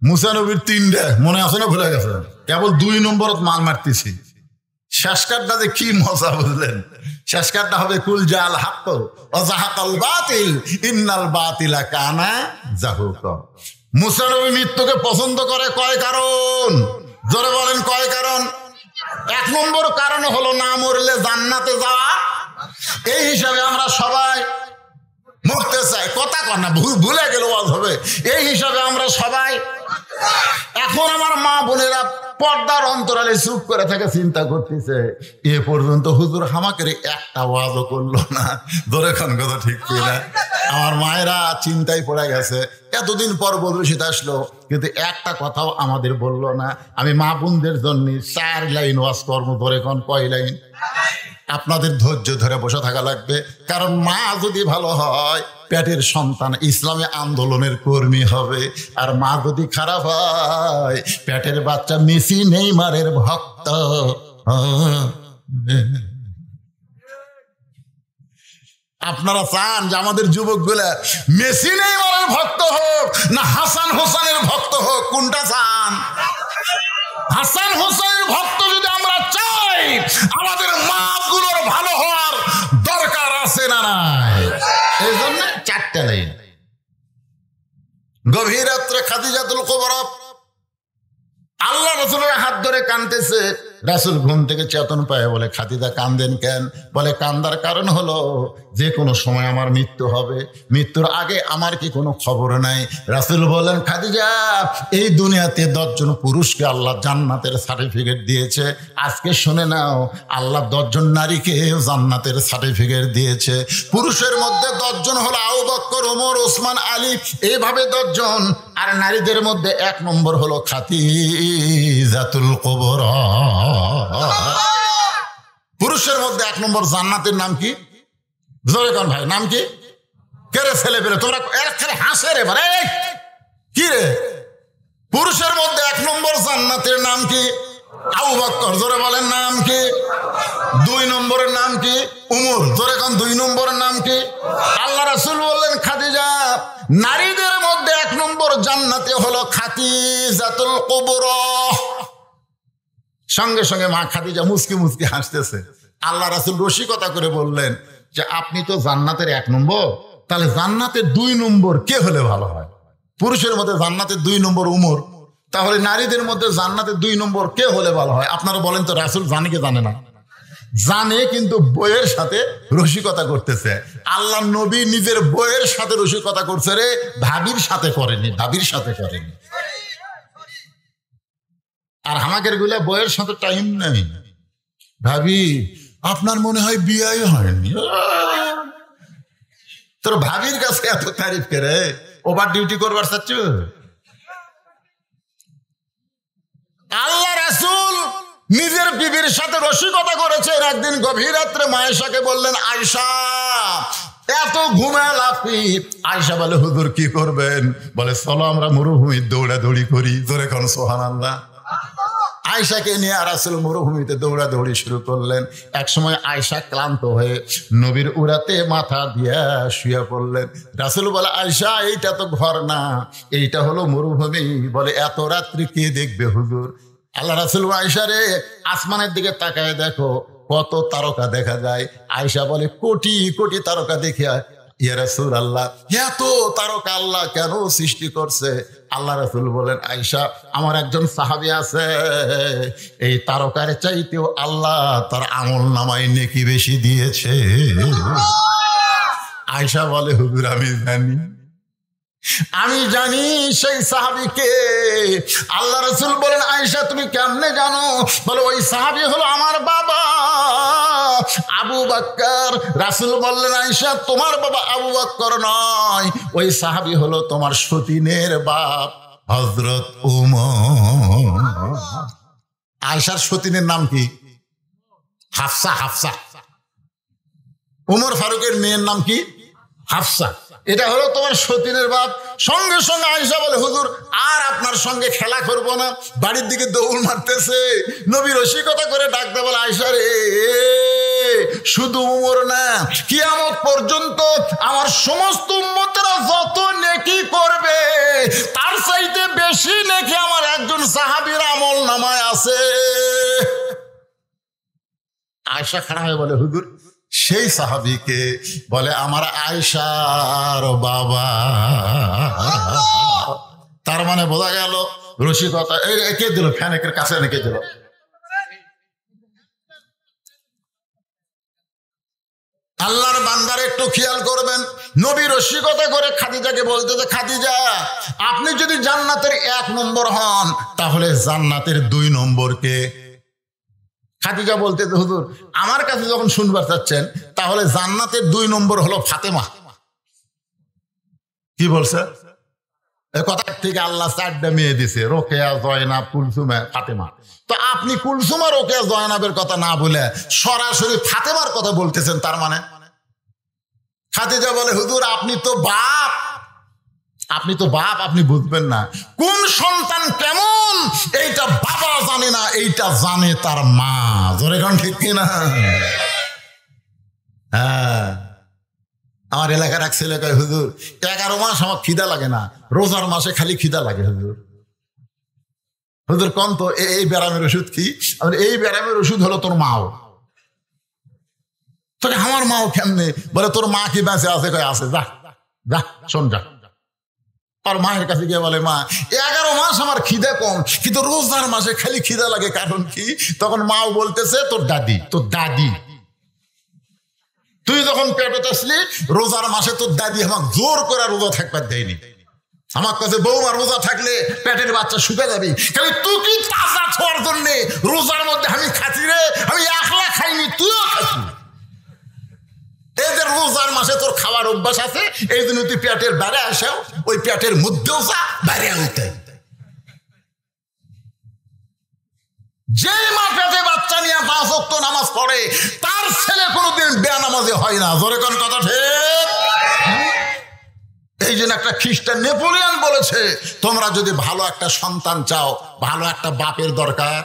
মুসা নবীর 3টা মনে আছে না? ভুলে গেছে, কেবল 2 নম্বরত মাল মারতেছি। শেষকারটা যে কি মজা, বুঝলেন? শেষকারটা হবে কুল জাল হাক্ক ওয়া যাহাকাল বাতিল ইন্নাল বাতিলা কানা যাহুকা। মুসা নবী মৃত্যুকে পছন্দ করে কয় কারণ? জোরে বলেন কয় কারণ? 1 নম্বর কারণ হলো না মরলে জান্নাতে যাওয়া। এই হিসাবে আমরা সবাই মরতে চায়, কথা কর না, ভুলে গেলে ওয়াজ হবে। এই হিসাবে আমরা সবাই এখন আমার মা বোনেরা পর্দার অন্তরালে চুপ করে থেকে চিন্তা করতেছে, এ পর্যন্ত হুজুর আমাকে একটা ওয়াজও করলো না। ধরে খান কথা ঠিক কিনা? আমার মায়েরা চিন্তায় পড়ে গেছে, এতদিন পর বদরশিদ আসলো কিন্তু একটা কথাও আমাদের বললো না। আমি মা বোনদের জন্য 4 লাইন ওয়াজ কর্ম, ধরে কোন কয় লাইন? আপনাদের ধৈর্য ধরে বসে থাকা লাগবে, কারণ মা যদি ভালো হয় পেটের সন্তান ইসলামী আন্দোলনের কর্মী হবে, আর মা যদি খারাপ হয় পেটের বাচ্চা মেসি নেইমারের ভক্ত। আপনারা চান যে আমাদের যুবকগুলা মেসি নেইমারের ভক্ত হোক না হাসান হোসেনের ভক্ত হোক? কোনটা চান? হাসান হোসেনের ভক্ত যদি আমরা চাই, আমাদের মাগুলোর ভালো হওয়ার দরকার আছে না নাই? এই জন্য 4টা লাইন। গভীর রাত্রে খাদিজাতুল কুবরা আল্লাহ রাসূলের হাত ধরে কাঁদতেছে। রাসূল ঘুম থেকে চেতন পায়, বলে খাদিজা কাঁদেন কেন? বলে কান্দার কারণ হলো যে কোনো সময় আমার মৃত্যু হবে, মৃত্যুর আগে আমার কি কোনো খবর নাই? রাসূল বলেন, খাদিজা এই দুনিয়াতে 10 জন পুরুষকে আল্লাহ জান্নাতের সার্টিফিকেট দিয়েছে, আজকে শুনে নাও আল্লাহ 10 জন নারীকে জান্নাতের সার্টিফিকেট দিয়েছে। পুরুষের মধ্যে 10 জন হলো আবু বকর, ওমর, ওসমান, আলী, এইভাবে 10 জন। আর নারীদের মধ্যে 1 নম্বর হলো খাদিজাতুল কুবরা। পুরুষের মধ্যে 1 নম্বর জান্নাতের নাম কি? জোরে কোন ভাই, নাম কি? কে রে ছেলে পেলে তোমরা হাসে রে ভাই, কি রে? পুরুষের মধ্যে 1 নম্বর জান্নাতের নাম কি? আবু বকর। জোরে বলেন নাম কি? 2 নম্বরের নাম কি? উমর। জোরে কোন 2 নম্বরের নাম কি? আল্লাহ রাসূল বললেন, খাদিজা নারীদের মধ্যে 1 নম্বর জান্নাতে হলো খাদিজাতুল কুবরা। সঙ্গে সঙ্গে মা খাদিজা মুস্কি মুস্কি হাসতেছে। আল্লাহ রাসূল রসিকতা করে বললেন যে আপনি তো জান্নাতের 1 নম্বর, তাহলে জান্নাতের 2 নম্বর কে হলে ভালো হয়? পুরুষের মধ্যে জান্নাতের 2 নম্বর উমর, তাহলে নারীদের মধ্যে জান্নাতের 2 নম্বর কে হলে ভালো হয়? আপনারা বলেন তো, রাসূল জানে কি জানে না? জানে, কিন্তু বইয়ের সাথে রসিকতা করতেছে। আল্লাহ নবী নিজের বইয়ের সাথে রসিকতা করছে রে, ভাবির সাথে করেনি, ভাবির সাথে করেনি। আর আমাদের গুলা বইয়ের সাথে টাইম নেই। ভাবি আপনার মনে হয় বিয়ে হয়নি, তোর ভাবির কাছে এত তারিফ করে ওভার ডিউটি করবার চাচ্ছ? আল্লাহ রাসূল নিজের বিবির সাথে রসিকতা করেছেন। একদিন গভীর রাত্রে আয়েশাকে বললেন, আয়েশা এত ঘুমাল আপনি? আয়েশা বলে, হুজুর কি করবেন? বলে চলো আমরা মরুভূমির দৌড়াদৌড়ি করি। জোরে কোন সুবহানাল্লাহ। আয়েশাকে নিয়ে রাসূল মরুভূমিতে দৌড়াদৌড়ি শুরু করলেন। একসময় আয়েশা ক্লান্ত হয়ে নবীর উরাতে মাথা দিয়া শুয়ে পড়লেন। রাসূল বলে, আয়েশা এইটা তো ঘর না, এইটা হলো মরুভূমি। বলে এত রাত্রি কে দেখবে হুজুর? আল্লাহ রাসূল, আয়েশা রে আসমানের দিকে তাকায় দেখো কত তারকা দেখা যায়। আয়েশা বলে, কোটি কোটি তারকা দেখে। ইয়া রাসূলুল্লাহ এত তারকা আল্লাহ কেন সৃষ্টি করছে? আল্লাহ রাসূল বলেন, আয়েশা আমার একজন সাহাবী আছে, এই তারকার চাইতেও আল্লাহ তার আমল নামায় নেকি বেশি দিয়েছে। আয়েশা বলে, হুজুর আমি জানি সেই সাহাবীকে। আল্লাহ রাসূল বলেন, আয়েশা তুমি কেমনে জানো? বলে ওই সাহাবী হলো আমার বাবা আবু বকর। রাসূল বললেন, আয়েশা তোমার বাবা আবু বকর নয়, ওই সাহাবী হলো তোমার সতীনের বাপ হযরত উমর। আয়েশার সতীনের নাম কি? হাফসা। হাফসা। উমর ফারুকের মেয়ের নাম কি? হাফসা। এটা হলো তোমার সতীনের বাপ। সঙ্গে সঙ্গে আয়েশা বলে, হুজুর আর আপনার সঙ্গে খেলা করব না, বাড়ির দিকে দৌড় মারতেছে। নবী রসিকতা করে ডাকতে বলে, আয়েশা রে শুধু উমর না, কিয়ামত পর্যন্ত আমার সমস্ত উম্মতেরা যত নেকি করবে তার চাইতে বেশি নেকি আমার একজন সাহাবীর আমল নামায় আছে। আয়েশা খাড়া হয়ে বলে, হুজুর সেই সাহাবীকে? বলে আমার আয়েশার বাবা। তার মানে বোঝা গেল রসিকতা। একে দিল ফ্যান, একের কাছে এনে দিল। আল্লাহর বান্দার একটু খেয়াল করবেন, নবী রসিকতা করে খাদিজাকে বলতে যে খাদিজা, আপনি যদি জান্নাতের 1 নম্বর হন তাহলে জান্নাতের 2 নম্বর কে? খাদিজা বলতে যে হুজুর, আমার কাছে যখন শুনবার চাচ্ছেন তাহলে জান্নাতের 2 নম্বর হলো ফাতেমা। কি বলছে? এই কথা থেকে আল্লাহ 4টা মেয়ে দিছে, রোকেয়া, জয়নাব, কুলসুমা, ফাতেমা। তো আপনি কুলসুমা, রোকেয়া, জয়নাবের কথা না বলে সরাসরি ফাতেমার কথা বলতেছেন, তার মানে? খাদিজা বলে হুজুর, আপনি তো বাপ, আপনি বুঝবেন না কোন সন্তান কেমন এইটা বাবা জানে না, এইটা জানে তার মা। জোরে গান ঠিক কিনা? হ্যাঁ, আমার এলাকার এক ছেলে কয় হুজুর 11 মাস আমার খিদা লাগে না, রোজার মাসে খালি খিদা লাগে। হুজুর কোন তো এই ব্যারামের ওষুধ কি? এই ব্যারামের ওষুধ হলো তোর মাও। তোকে আমার মাও কেমনে? বলে তোর মা কি বেঁচে আছে? কয় আছে। যা যা শোন, যা। আর মায়ের কাছে গিয়ে বলে, মা 11 মাস আমার খিদে কম, কিন্তু রোজার মাসে খালি খিদা লাগে, কারণ কি? তখন মাও বলতেছে তোর দাদি তুই যখন পেটে আসলি রোজার মাসে তোর দাদি আমাকে জোর করে রোজা থাকবার দেয়নি। আমার কাছে বৌমা রোজা থাকলে পেটের বাচ্চা শুকে যাবি, খালি তুই কি তাজা ছোঁয়ার জন্য রোজার মধ্যে আমি খাচ্ছি রে, আমি একলা খাইনি, তুইও খাচ্ছি। এই যে রোজার মাসে তোর খাওয়ার অভ্যাস আছে, এই জন্য তুই পেটের বাইরে আসাও, ওই পেটের মধ্যেও যা, বাইরে আনতে। যে মা পেটে বাচ্চা নিয়ে 5 ওয়াক্ত নামাজ পড়ে, তার ছেলে কোনোদিন বেনামাজি হয় না। জোরে কোন কথা ঠিক? এই জন্য একটা খ্রিস্টান নেপোলিয়ন বলেছে, তোমরা যদি ভালো একটা সন্তান চাও, ভালো একটা বাপের দরকার,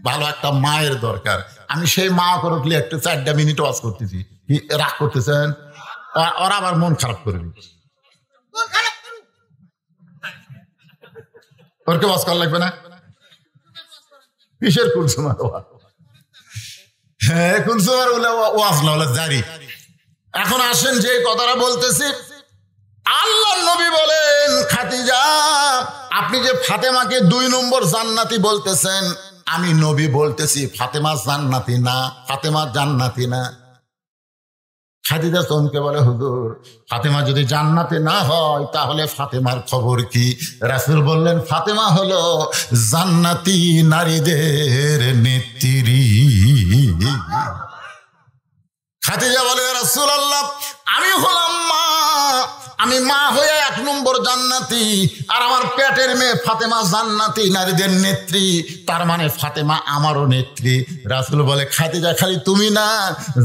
ভালো একটা মায়ের দরকার। আমি সেই মা করে একটু 4টা মিনিট ওয়াজ করতেছি, রাগ করতেছেন? ওরা আবার মন খারাপ করবি, ওরকে ওয়াজ করা লাগবে না? কিসের কুলসুমার? হ্যাঁ, কুলসুমার ওয়াজ না হলে জারি। এখন আসেন যে কথাটা বলতেছি, আল্লাহ নবী বলেন, খাদিজা আপনি যে ফাতেমাকে 2 নম্বর জান্নাতি বলতেছেন, আমি নবী বলতেছি ফাতেমা জান্নাতি না, ফাতেমা জান্নাতি না। খাদিজা চমকে বলে, হুজুর ফাতেমা যদি জান্নাতে না হয় তাহলে ফাতেমার খবর কি? রাসূল বললেন, ফাতেমা হলো জান্নাতি নারীদের নেত্রী। খাদিজা বলে, রাসূলুল্লাহ আমি হলাম মা, আমি মা হয়ে 1 নম্বর জান্নাতি, আর আমার পেটের মেয়ে ফাতেমা জান্নাতি নারীদের নেত্রী, তার মানে ফাতেমা আমারও নেত্রী। রাসূল বলে, খাদিজা খালি তুমি না,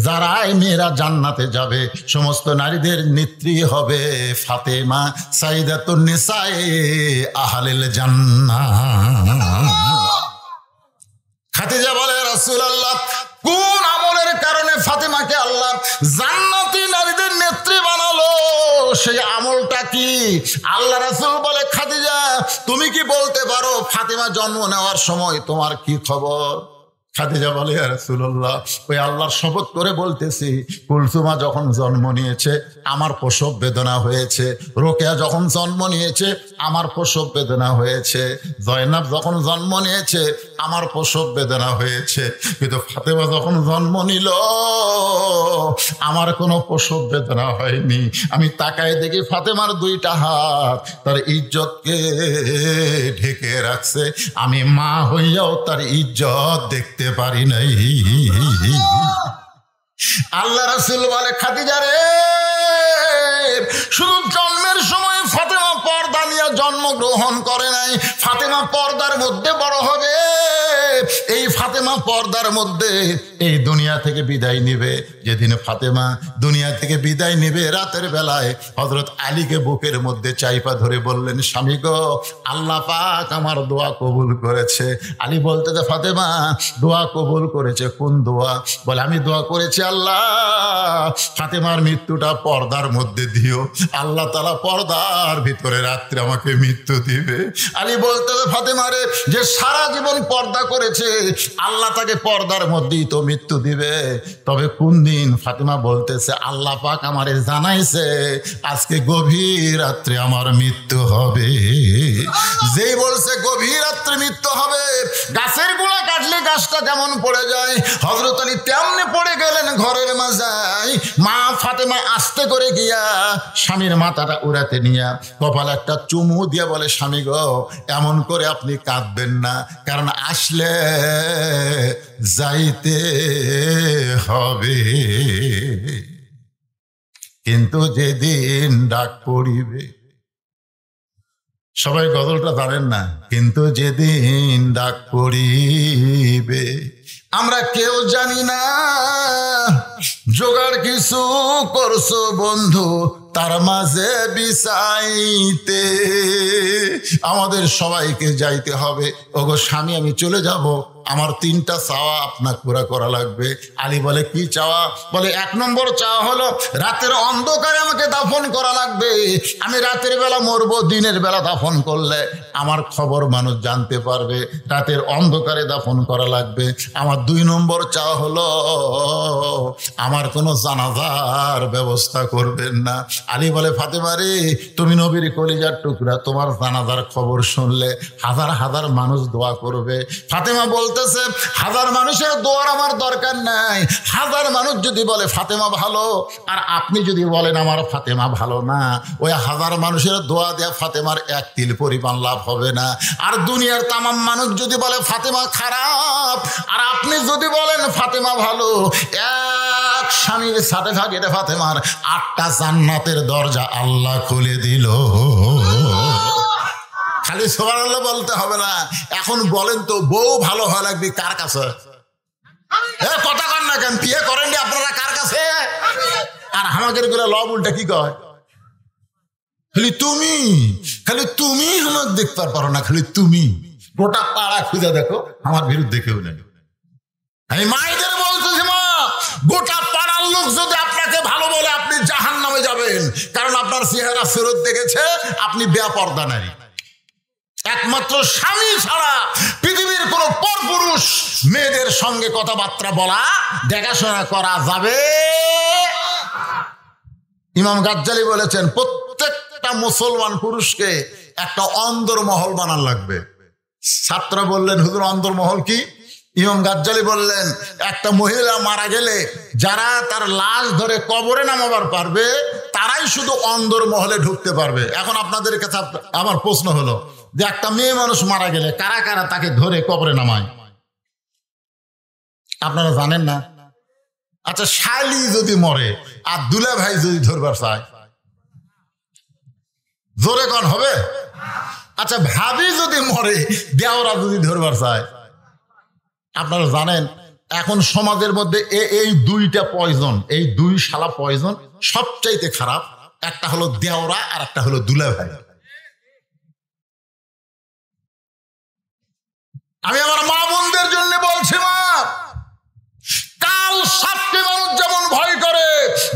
যারাই মেয়েরা জান্নাতে যাবে সমস্ত নারীদের নেত্রী হবে ফাতেমা, সাইয়্যিদাতুন নিসায়ে আহলিল জান্নাহ। খাদিজা বলে, রাসূলুল্লাহ কোন আমলের কারণে ফাতেমাকে আল্লাহ জান্নাতি নারীদের নেত্রী বানালো, সেই আমলটা কি? আল্লাহ রাসূল বলে, খাদিজা তুমি কি বলতে পারো ফাতেমা জন্ম নেওয়ার সময় তোমার কি খবর? খাদিজা বলে, ইয়া রাসূলুল্লাহ ওই আল্লাহর শপথ করে বলতেছি, কুলসুমা যখন জন্ম নিয়েছে আমার প্রসব বেদনা হয়েছে, রোকেয়া যখন জন্ম নিয়েছে আমার প্রসব বেদনা হয়েছে, জয়নাব যখন জন্ম নিয়েছে আমার প্রসব বেদনা হয়েছে, কিন্তু ফাতেমা যখন জন্ম নিল আমার কোনো প্রসব বেদনা হয়নি। আমি তাকায় দেখি ফাতেমার 2টা হাত তার ইজ্জতকে ঢেকে রাখছে, আমি মা হইয়াও তার ইজ্জত দেখতে পারি নাই। আল্লাহ রাসূল বলে, খাদিজা রে শুধু জন্মের সময় ফাতেমা পর্দা নিয়ে জন্মগ্রহণ করে নাই, ফাতেমা পর্দার মধ্যে বড় হবে, এই ফাতেমা পর্দার মধ্যে এই দুনিয়া থেকে বিদায় নিবে। যেদিন ফাতেমা দুনিয়া থেকে বিদায় নিবে রাতের বেলায় হযরত আলীকে বুকের মধ্যে চাইপা ধরে বললেন, স্বামী গো আল্লাহ পাক আমার দোয়া কবুল করেছে। আলী বলতে যে, ফাতেমা দোয়া কবুল করেছে? কোন দোয়া? বলে, আমি দোয়া করেছি আল্লাহ ফাতেমার মৃত্যুটা পর্দার মধ্যে দিও, আল্লাহ তাআলা পর্দার ভিতরে রাত্রে আমাকে মৃত্যু দিবে। আলী বলতে যে, ফাতেমা রে যে সারা জীবন পর্দা করে করেছে, আল্লাহ তাকে পর্দার মধ্যেই তো মৃত্যু দিবে। তবে কোন দিন? ফাতেমা বলতেছে আল্লাহ পাক আমারে জানাইছে আজকে গভীর রাত্রে আমার মৃত্যু হবে। যেই বলছে গভীর রাত্রে মৃত্যু হবে, গাছের গোড়া কাটলে গাছটা যেমন পড়ে যায়, হযরত আলী তেমনি পড়ে গেলেন ঘরের মাঝায়। মা ফাতেমা আস্তে করে গিয়া স্বামীর মাথাটা উড়াতে নিয়া কপালে একটা চুমু দিয়ে বলে, স্বামী গো, এমন করে আপনি কাঁদবেন না, কারণ আসলে যাইতে হবে, কিন্তু যেদিন ডাক পড়িবে। সবাই গজলটা জানেন না? কিন্তু যেদিন ডাক পড়িবে আমরা কেউ জানি না, জোগাড় কিছু করছো বন্ধু তার মাঝে বিছাইতে। আমাদের সবাইকে যাইতে হবে। ওগো স্বামী, আমি চলে যাব, আমার 3টা চাওয়া আপনার পুরা করা লাগবে। আলী বলে, কি চাওয়া? বলে, 1 নম্বর চাওয়া হলো রাতের অন্ধকারে আমাকে দাফন করা লাগবে। আমি রাতের বেলা মরবো, দিনের বেলা দাফন করলে আমার খবর মানুষ জানতে পারবে। রাতের অন্ধকারে দাফন করা লাগবে। আমার 2 নম্বর চাওয়া হলো আমার কোনো জানাজার ব্যবস্থা করবেন না। আলী বলে, ফাতেমা রে, তুমি নবীর কলিজার টুকরা, তোমার জানাজার খবর শুনলে হাজার হাজার মানুষ দোয়া করবে। ফাতেমা বলতেছে, হাজার মানুষের দোয়ার আমার দরকার নাই। হাজার মানুষ যদি বলে ফাতেমা ভালো, আর আপনি যদি বলেন আমার ফাতেমা ভালো না, ওই হাজার মানুষের দোয়া দেয়া ফাতেমার 1 তিল পরিমাণ লাভ হবে না। আর দুনিয়ার তামাম মানুষ যদি বলে ফাতেমা খারাপ, আর আপনি যদি বলেন ফাতেমা ভালো, এক স্বামীর সার্টিফিকেটে ফাতেমার 8টা জান্নাতের দরজা আল্লাহ খুলে দিল। খালি সুবহানাল্লাহ বলতে হবে না। এখন বলেন তো, বউ ভালো হওয়া লাগবে কার কাছে? কথা কন না কেন? বিয়ে করেননি আপনারা কার কাছে? আর আমাদের গুলো লব উল্টা কি কয়? খালি তুমি আমার দেখতে পারো না, খালি তুমি। গোটা পাড়া খুঁজে দেখো, আমার বিরুদ্ধে কেউ নেই। আমি মায়েদের বলতেছি, মা, গোটা পাড়ার লোক যদি আপনাকে ভালো বলে আপনি জাহান্নামে যাবেন, কারণ আপনার চেহারা ফেরত দেখেছে আপনি বেপরদা নারী। একমাত্র স্বামী ছাড়া পৃথিবীর কোন পরপুরুষ মেয়েদের সঙ্গে কথাবার্তা বলা, দেখাশোনা করা যাবে। ইমাম গাজ্জালি বলেছেন, প্রত্যেকটা মুসলমান পুরুষকে একটা অন্দরমহল বানান লাগবে। ছাত্ররা বললেন, হুজুর অন্দরমহল কি? ইমাম গাজ্জালি বললেন, একটা মহিলা মারা গেলে যারা তার লাশ ধরে কবরে নামাবার পারবে, তারাই শুধু অন্দরমহলে ঢুকতে পারবে। এখন আপনাদের কাছে আমার প্রশ্ন হলো যে, একটা মেয়ে মানুষ মারা গেলে কারা কারা তাকে ধরে কবরে নামায়? আপনারা জানেন না? আচ্ছা, শালি যদি মরে আর দুলা ভাই যদি ধরবার চায়, জোরে কোন হবে? আচ্ছা, ভাবি যদি মরে, দেওরা যদি ধরবার চায়, আপনারা জানেন এখন সমাজের মধ্যে এই 2টা পয়জন, এই 2 শালা পয়জন সবচাইতে খারাপ। একটা হলো দেওরা আর একটা হলো দুলা ভাই। আমি আমার মা বোনদের জন্য বলছি, মা, কাল সাপকে মানুষ যেমন ভয় করে,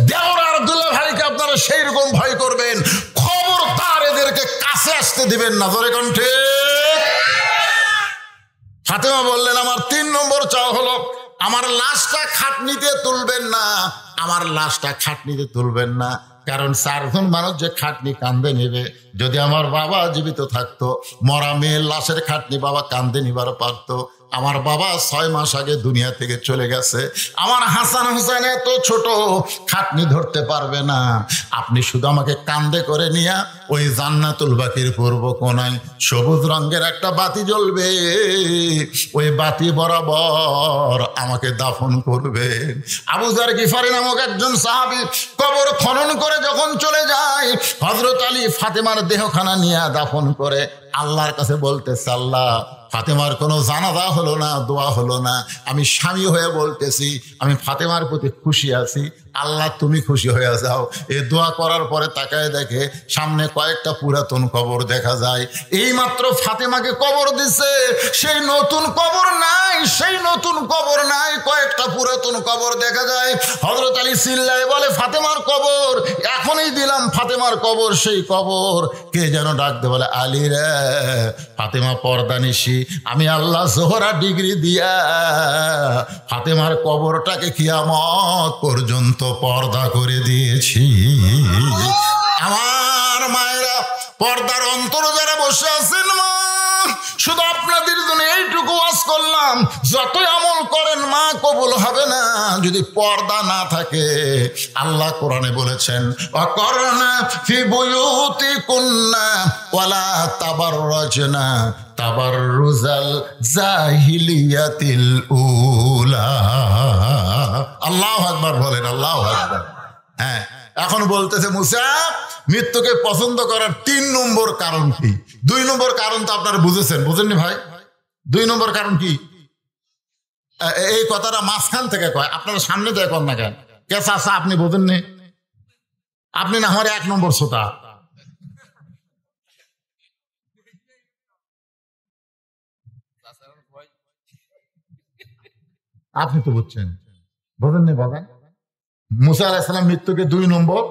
দেওরা আর দুলা ভাইকে আপনারা সেই রকম ভয় করবেন। খবরদার এদেরকে কাছে আসতে দিবেন না। ধরে কণ্ঠে ফাতেমা বললেন, আমার 3 নম্বর চাওয়া হলো আমার লাশটা খাটনিতে তুলবেন না, আমার লাশটা খাটনিতে তুলবেন না। কারণ 4 জন মানুষ যে খাটনি কান্দে নেবে, যদি আমার বাবা জীবিত থাকতো, মরা মেয়ের লাশের খাটনি বাবা কান্দে নিবার পারতো। আমার বাবা 6 মাস আগে দুনিয়া থেকে চলে গেছে। আমার হাসান হুসেন এত ছোট, খাটনি ধরতে পারবে না। আপনি শুধু আমাকে কান্দে করে নিয়ে ওই জান্নাতুল বাকির পূর্ব কোণায় সবুজ রঙের একটা বাতি জ্বলবে, ওই বাতি বরাবর আমাকে দাফন করবেন। আবু যার গিফারি নামক একজন সাহাবী কবর খনন করে যখন চলে যায়, হযরত আলী ফাতেমার দেহখানা নিয়ে দাফন করে আল্লাহর কাছে বলতেছে, আল্লাহ, ফাতেমার কোনো জানাজা হলো না, দোয়া হলো না। আমি স্বামী হয়ে বলতেছি, আমি ফাতেমার প্রতি খুশি আছি, আল্লাহ তুমি খুশি হয়ে যাও। এ দোয়া করার পরে তাকায় দেখে সামনে কয়েকটা পুরাতন কবর দেখা যায়। এই মাত্র ফাতেমাকে কবর দিছে, সেই নতুন কবর নাই, সেই নতুন কবর নাই, কয়েকটা পুরাতন কবর দেখা যায়। হযরত আলী চিল্লায় বলে ফাতেমার কবর, এখনই দিলাম ফাতেমার কবর। সেই কবর কে যেন ডাকতে বলে আলী রে, ফাতেমা পর্দানিশি, আমি আল্লাহ জোহরা ডিগ্রি দিয়া ফাতেমার কবরটাকে কিয়ামত পর্যন্ত পর্দা করে দিয়েছি। আমার মায়েরা, পর্দার অন্তরে যারা বসে আছেন মা, শুধু আপনাদের জন্য এইটুকু ওয়াজ করলাম, যতই আমল করেন মা কবুল হবে না যদি পর্দা না থাকে। আল্লাহ কোরআনে বলেছেন ওয়াকরনা ফি বুয়ুতিকুন্না ওয়ালা তাবাররাজনা তাবাররুজাল জাহিলিয়াতিল উলা। আল্লাহু আকবার বলেন, আল্লাহু আকবার। হ্যাঁ, এখন বলতেছে মুসা মৃত্যুকে পছন্দ করার 3 নম্বর কারণ কি? 2 নম্বর কারণ তো আপনারা বুঝেছেন, বুঝেননি ভাই? 2 নম্বর কারণ কি? এই কথাটা মাঝখান থেকে কয়, আপনারা সামনে থেকে কর না কেন? কে চাচা আপনি বোঝেননি? আপনি না আমার 1 নম্বর শ্রোতা। আপনি তো বুঝছেন, বোঝেননি বাবা? মুসা আলাইহিস সালাম মৃত্যুকে 2 নম্বর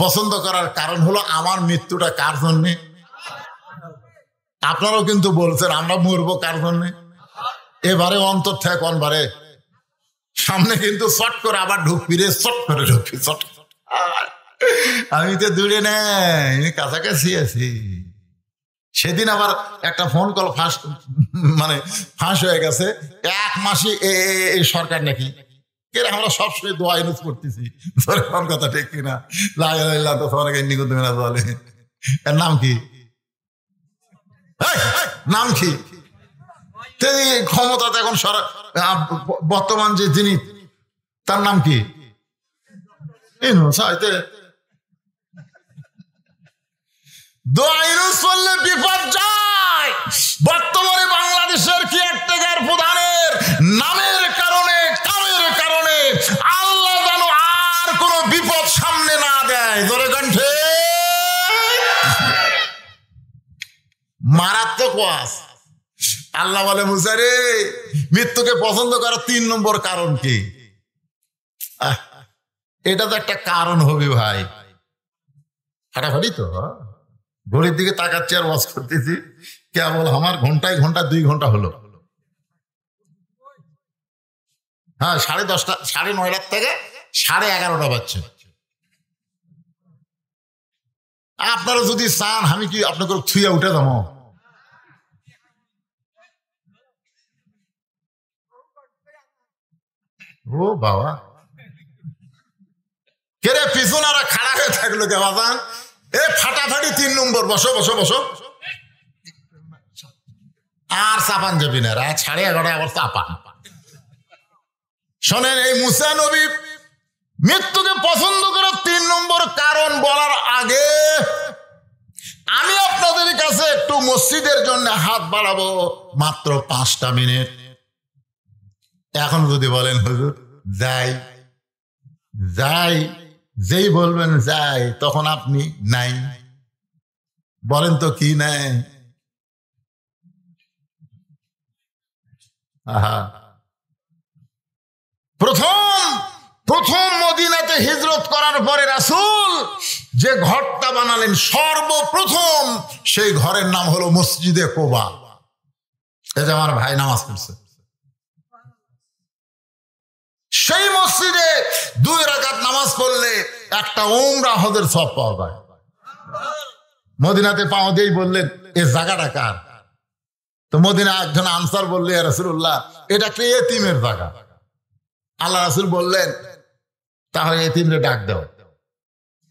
পছন্দ করার কারণ হলো আমার মৃত্যুটা কার জন্যে? আপনারাও কিন্তু বলছেন আমরা মরবো কার জন্যে? এবারে অন্তর থেকে কোনবারে সামনে কিন্তু চট করে আবার ঢুকবি রে, চট করে ঢুকবি, চট। আমি তো দূরে নেই, কাছাকাছি আছি। সেদিন আবার একটা ফোন কল ফাঁস হয়ে গেছে। 1 মাসে এই সরকার নাকি আমরা সবসময় দোয়া ইউজ করতেছি, কথা ঠিক কিনা? বলে এর নাম কি? নাম কি? ক্ষমতা এখন বর্তমান যে যিনি, তার নাম কি? দোয়া ইউজ করলে বিপদ যায়। বর্তমানে বাংলাদেশের কেয়ারটেকার প্রধানের নামের কারণে, কামের কারণে আল্লাহ যেন আর কোন বিপদ সামনে না দেয়। ধরে কণ্ঠে মারাত্মক ওয়াজ। আল্লাহ বলে মুসা রে, মৃত্যুকে পছন্দ করার 3 নম্বর কারণ কি? এটা তো একটা কারণ হবে ভাই। ফাটাফাটি তো ঘড়ির দিকে তাকাচ্ছি আর ওয়াজ করতেছি, কেবল আমার ঘন্টায় ঘন্টা 2 ঘন্টা হলো। হ্যাঁ, 10:30, 9:30 থেকে 11:30 বাজছে। আপনারা যদি চান আমি কি আপনাকে ছুঁয়ে উঠে যাবো? ও বাবা, কেরে পিছনারা খাড়া হয়ে থাকলো কে বাজান? এ ফাটাফাটি 3 নম্বর, বসো বসো বসো। আর চাপান যাবি না, রাত 11:30 আবার চাপান। শোনেন, এই মুসা নবী মৃত্যুকে পছন্দ করে 3 নম্বর কারণ বলার আগে আমি আপনাদের কাছে একটু মসজিদের জন্য হাত বাড়াবো, মাত্র 5টা মিনিট। এখন যদি বলেন হুজুর যাই যাই, যেই বলবেন যাই, তখন আপনি নাই। বলেন তো কি নাই? আহা, প্রথম মদিনাতে হিজরত করার পরে রাসূল যে ঘরটা বানালেন সর্বপ্রথম, সেই ঘরের নাম হলো মসজিদে কোবা। এই যে আমার ভাই নামাজ পড়ছে, সেই মসজিদে 2 রাকাত নামাজ পড়লে একটা উমরা হজের সওয়াব পাওয়া যায়। মদিনাতে পাওয়া দিয়েই বললেন এ জায়গাটা কার? তো মদিনা একজন আনসার বললে ইয়া রাসূলুল্লাহ, এটা একটা এতিমের জায়গা। আল্লাহ রাসূল বললেন তাহলে এতিমরে ডাক দাও।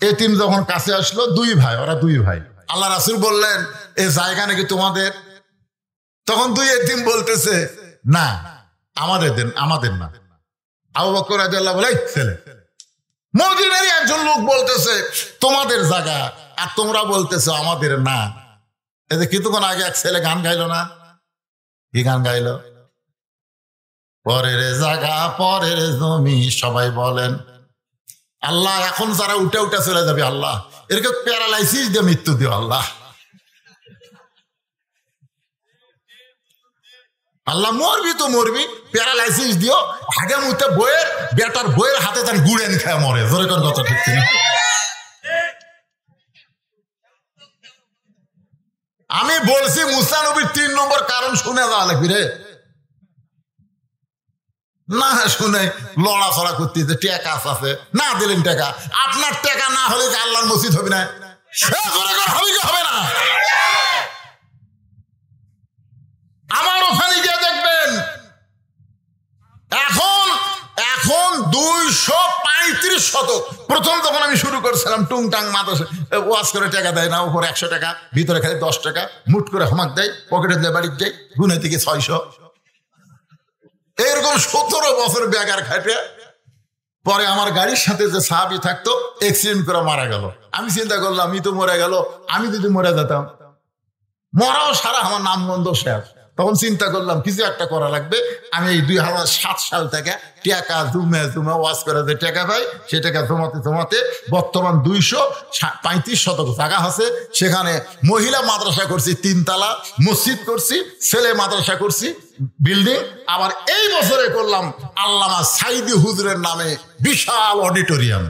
এতিম যখন কাছে আসলো, 2 ভাই, ওরা 2 ভাই। আল্লাহ রাসূল বললেন এই জায়গা নাকি তোমাদের? তখন 2 এতিম বলতেছে না, আমাদের দেন, আমাদের না। আবু বকর রাদিয়াল্লাহু বলে ছেলে, মদিনারই একজন লোক বলতেছে তোমাদের জায়গা, আর তোমরা বলতেছো আমাদের না। এতে কিছুক্ষণ আগে এক ছেলে গান গাইলো না? কি গান গাইলো? পরের জায়গা পরের জমি, সবাই বলেন আল্লাহ এখন যারা উঠে উঠে চলে যাবে আল্লাহ এরকে প্যারালাইসিস দিয়ে মৃত্যু দিও আল্লাহ। আল্লাহ মরবি তো মরবি, প্যারালাইসিস দিও, হাগে মুতে বইয়ের বেটার বইয়ের হাতে তার গুড়েন খায় মরে। জোরে কোন কথা ঠিক না? আমি বলছি মুসা নবীর 3 নম্বর কারণ শুনে যাওয়া লাগবি রে, না শুনে লড়াচড়া করতেছে টাকা আছে না দিলেন টাকা, আপনার টাকা না হলে কি আল্লাহর মসজিদ হবে না? হবে কি হবে না? আমার ওখানে গিয়ে দেখবেন এখন 235 শতক। প্রথম যখন আমি শুরু করছিলাম টুংটাং মাদ্রাসা ওয়াজ করে টাকা দেয় না, উপর 100 টাকা, ভিতরে খালি 10 টাকা, মুট করে হমাক দেয়, পকেটে দিয়ে বাড়ির দেয়, গুনে থেকে 600। এরকম 17 বছর বেকার খাটে পরে আমার গাড়ির সাথে যে সাহাবী থাকতো অ্যাক্সিডেন্ট করে মারা গেল। আমি চিন্তা করলাম আমি তো মরে গেল, আমি যদি মরে যেতাম, মরাও সারা আমার নামগন্ধ শেষ। তখন চিন্তা করলাম কিছু একটা করা লাগবে। আমি এই 2007 সাল থেকে টাকা জুমে ওয়াজ করে যে টাকা পাই সে টাকা জমাতে বর্তমান 235 শতক জায়গা আছে। সেখানে মহিলা মাদ্রাসা করছি 3 তলা, মসজিদ করছি, ছেলে মাদ্রাসা করছি বিল্ডিং। আবার এই বছরে করলাম আল্লামা সাইদি হুজুরের নামে বিশাল অডিটোরিয়াম।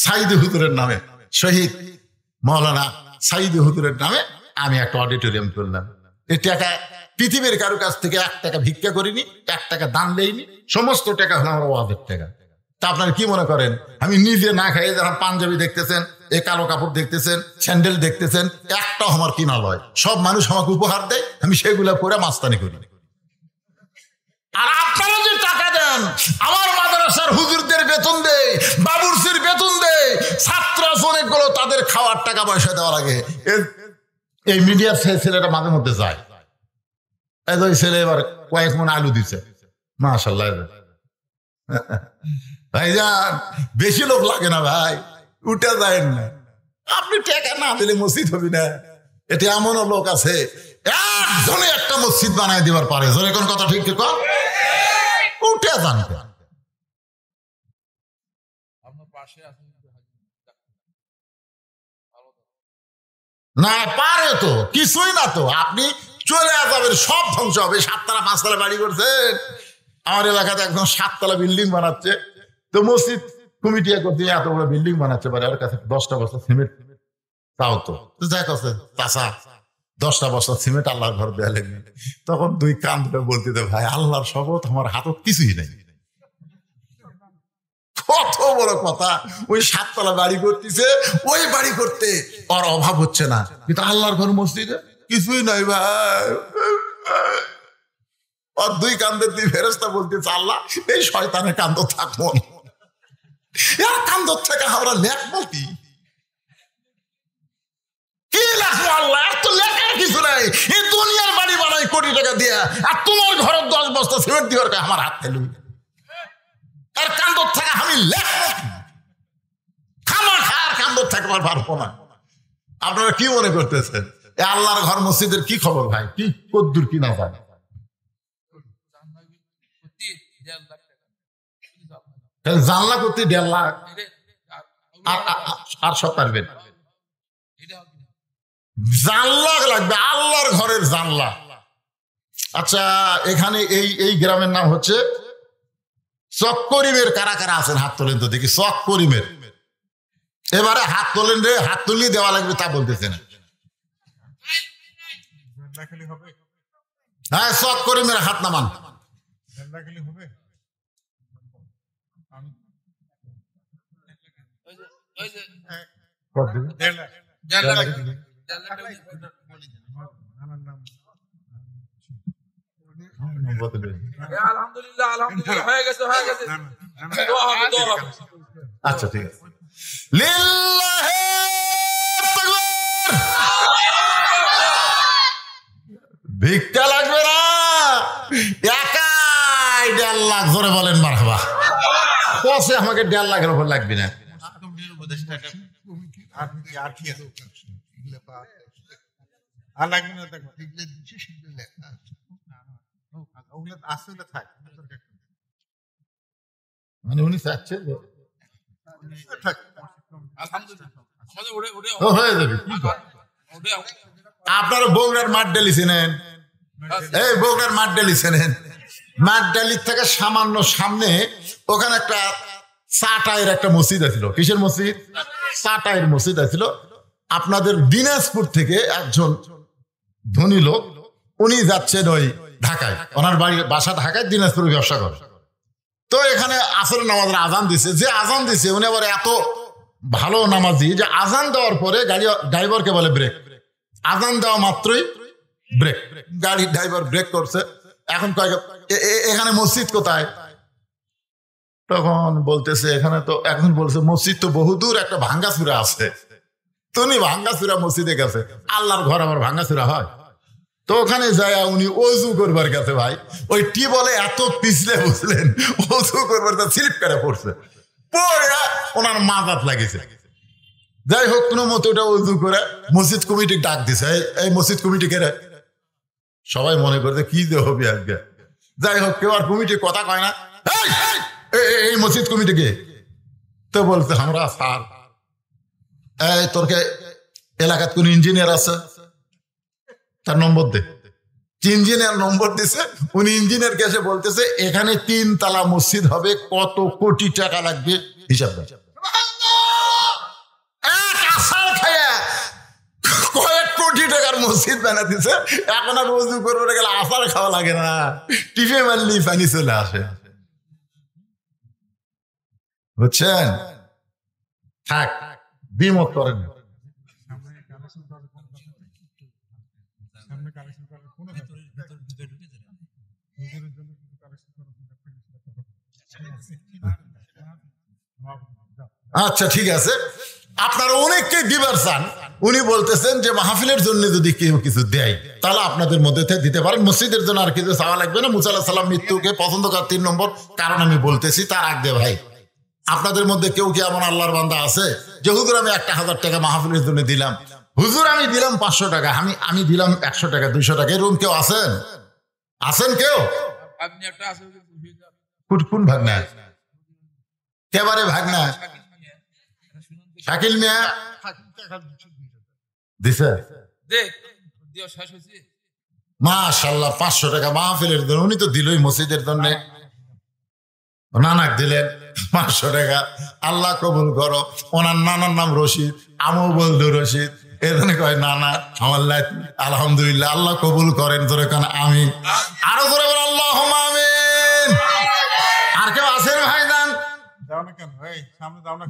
সাইদি হুজুরের নামে, শহীদ মৌলানা সাইদি হুজুরের নামে আমি একটা অডিটোরিয়াম করলাম। এই টাকা পৃথিবীর কারো কাছ থেকে 1 টাকা ভিক্ষা করিনি, 1 টাকা দান দেইনি, সমস্ত টাকা হলো আমার ওয়াজের টাকা। তা আপনারা কি মনে করেন আমি নিজে না খাই যখন পাঞ্জাবি দেখতেছেন, এই কালো কাপড় দেখতেছেন, স্যান্ডেল দেখতেছেন, একটাও আমার কিনা লয়, সব মানুষ আমাকে উপহার দেয়, আমি সেগুলা পরে মাস্তানি করি। আর আপনারা যে টাকা দেন আমার মাদ্রাসার হুজুরদের বেতন দেয়, বাবুরসির বেতন দেয়, ছাত্র অনেকগুলো তাদের খাওয়ার টাকা পয়সা দেওয়া লাগে। এই মিডিয়ার ছেলেটা মাঝে মধ্যে যায়, ওই ছেলে এবার কয়েক মন আলু দিচ্ছে, মাশাআল্লাহ। ভাইজান বেশি লোক লাগে না ভাই, উঠে যায় না। আপনি টাকা না দিলে মসজিদ হবি না। এটা এমনও লোক আছে একজনে একটা মসজিদ বানায় দিবার পারে। জোরে কোন কথা ঠিক ঠিক উঠে যান না পারে তো কিছুই না, তো আপনি চলে যাবেন, সব ধ্বংস হবে। 7 তলা 5 তলা বাড়ি করছেন, আমার এলাকাতে একদম 7 তলা বিল্ডিং বানাচ্ছে, তো মসজিদ কমিটি করতে এত বড় বিল্ডিং বানাচ্ছে পারে, ওর কাছে 10টা বস্তা সিমেন্ট তাও তো যাই কাছে চাষা 10টা বস্তা সিমেন্ট আল্লাহর ঘর দেয়া লাগবে। তখন 2 কান ধরে বলতে দে ভাই আল্লাহর শপথ আমার হাতত কিছুই নেই। কত বড় কথা, ওই 7 তলা বাড়ি করতেছে, ওই বাড়ি করতে ওর অভাব হচ্ছে না, কিন্তু আল্লাহর ঘর মসজিদে কিছুই নাই ভাই। আর 2 কান্দের 2 ফেরেশতা বলতেছে আল্লাহ এই শয়তানের কান্দ থাকবো, এর কান্দ থেকে আমরা লেখবো কি লেখবো আল্লাহ? এর তো লেখার কিছু নাই, এই দুনিয়ার বাড়ি বানাই কোটি টাকা দিয়া, আর তোমার ঘরের 10 বস্তা সিমেন্ট দিয়ে আমার হাত খেলু, আর কান্দর থেকে আমি লেখবো কি? খামার খার কান্দর থাকবার পারবো না। আপনারা কি মনে করতেছেন আল্লাহর ঘর মসজিদের কি খবর ভাই? কি কদ্দুর কি না ভাই? জানলা করতে 1.5 লাখ আর সব পারবেন, জানলা লাগবে আল্লাহর ঘরের জানলা। আচ্ছা এখানে এই গ্রামের নাম হচ্ছে চক্করিমের। কারা কারা আছেন হাত তোলেন তো দেখি। চক্করিমের এবারে হাত তোলেন রে, হাত তুলিয়ে দেওয়া লাগবে তা বলতেছে না। হ্যাঁ চক্করিমের হাত নামান। আচ্ছা ঠিক আছে। ভিক্ষা লাগবে না, একাই 1.5 লাখ। জোরে বলেন মারহাবা। কসে আমাকে 1.5 লাখের উপর লাগবে না। মানে উনি চাচ্ছেন হয়ে যাবে। আপনারা বগুড়ার মাঠ ডালি চেনেন? এই বগুড়ার মাঠ ডালি চেনেন? মাঠ ডালির থেকে সামান্য সামনে ওখানে একটা চাটাইয়ের একটা মসজিদ আছিল। কিসের মসজিদ? চাটাইয়ের মসজিদ আছিল। আপনাদের দিনাজপুর থেকে একজন ধনী লোক, উনি যাচ্ছেন ওই ঢাকায়, ওনার বাড়ি বাসা ঢাকায়, দিনাজপুরে ব্যবসা করে। তো এখানে আসরের নামাজের আজান দিছে, যে আজান দিছে উনি আবার এত ভালো নামাজি যে আজান দেওয়ার পরে গাড়ি ড্রাইভারকে বলে ব্রেক। আজান দেওয়া মাত্রই ব্রেক, গাড়ির ড্রাইভার ব্রেক করছে। এখন এখানে মসজিদ কোথায়? তখন বলতেছে এখানে তো, এখন বলছে মসজিদ তো বহুদূর, একটা ভাঙ্গাচুরা আছে। তো উনি ভাঙ্গাচুরা মসজিদে গেছে। আল্লাহর ঘর আবার ভাঙ্গাচুরা হয়? তো ওখানে যায় উনি অজু করবার গেছে। ভাই ওই টিউবওয়েলে এত পিছলে বুঝলেন, অজু করবার তা স্লিপ করে পড়ছে, পড়ে ওনার মাথাত লাগিয়েছে। যাই হোক, কোনো মতো ওটা অজু করে মসজিদ কমিটি ডাক দিছে, এই মসজিদ কমিটি কে রে? সবাই মনে করছে কি যে হবে আজকে। যাই হোক, কেউ আর কমিটির কথা কয় না। এই মসজিদ কমিটি কে? তো বলছে আমরা স্যার। এই তোরকে এলাকাত কোন ইঞ্জিনিয়ার আছে? তার নম্বর দে। ইঞ্জিনিয়ার নম্বর দিছে। উনি ইঞ্জিনিয়ার কাছে বলতেছে এখানে 3 তলা মসজিদ হবে, কত কোটি টাকা লাগবে হিসাব দেয়। কয়েক কোটি টাকার মসজিদ বানা দিছে। এখন আর ওযু করবে গেলে আসার খাওয়া লাগে না, টিফে মারলি পানি চলে আসে। বুঝছেন? থাক, দ্বিমত করেন। আচ্ছা ঠিক আছে, আপনারা অনেককে দিবার চান। উনি বলতেছেন যে মাহফিলের জন্য যদি কেউ কিছু দেয় তাহলে আপনাদের মধ্যে থেকে দিতে পারেন, মসজিদের জন্য আর কিছু চাওয়া লাগবে না। মুসা আলাইহিস সালাম মৃত্যুকে পছন্দ করার 3 নম্বর কারণ আমি বলতেছি। তার আগে ভাই, আপনাদের মধ্যে কেউ কি এমন আল্লাহর বান্দা আছে যে হুজুর আমি 1000 টাকা মাহফিলের জন্য দিলাম, হুজুর আমি দিলাম 500 টাকা, আমি দিলাম 100 টাকা 200 টাকা, এরকম কেউ আছেন? আছেন কেউ? কোন ভাগনা? কেবারে ভাগনা? শাকিল মিয়া দিছে? মাশাআল্লাহ, 500 টাকা মাহফিলের জন্য উনি তো দিলই মসজিদের জন্য। নানাক দিলেন 500 টাকা, আল্লাহ কবুল করো। ওনার নানার নাম রশিদ, আমও বলতো রশিদ, এখানে কয় নানা আমার লাইফ আলহামদুলিল্লাহ, আল্লাহ কবুল করেন। ধরে কান আমি আরো ধরে বলেন আল্লাহুম্মা আমিন। আর কেউ আছেন ভাই?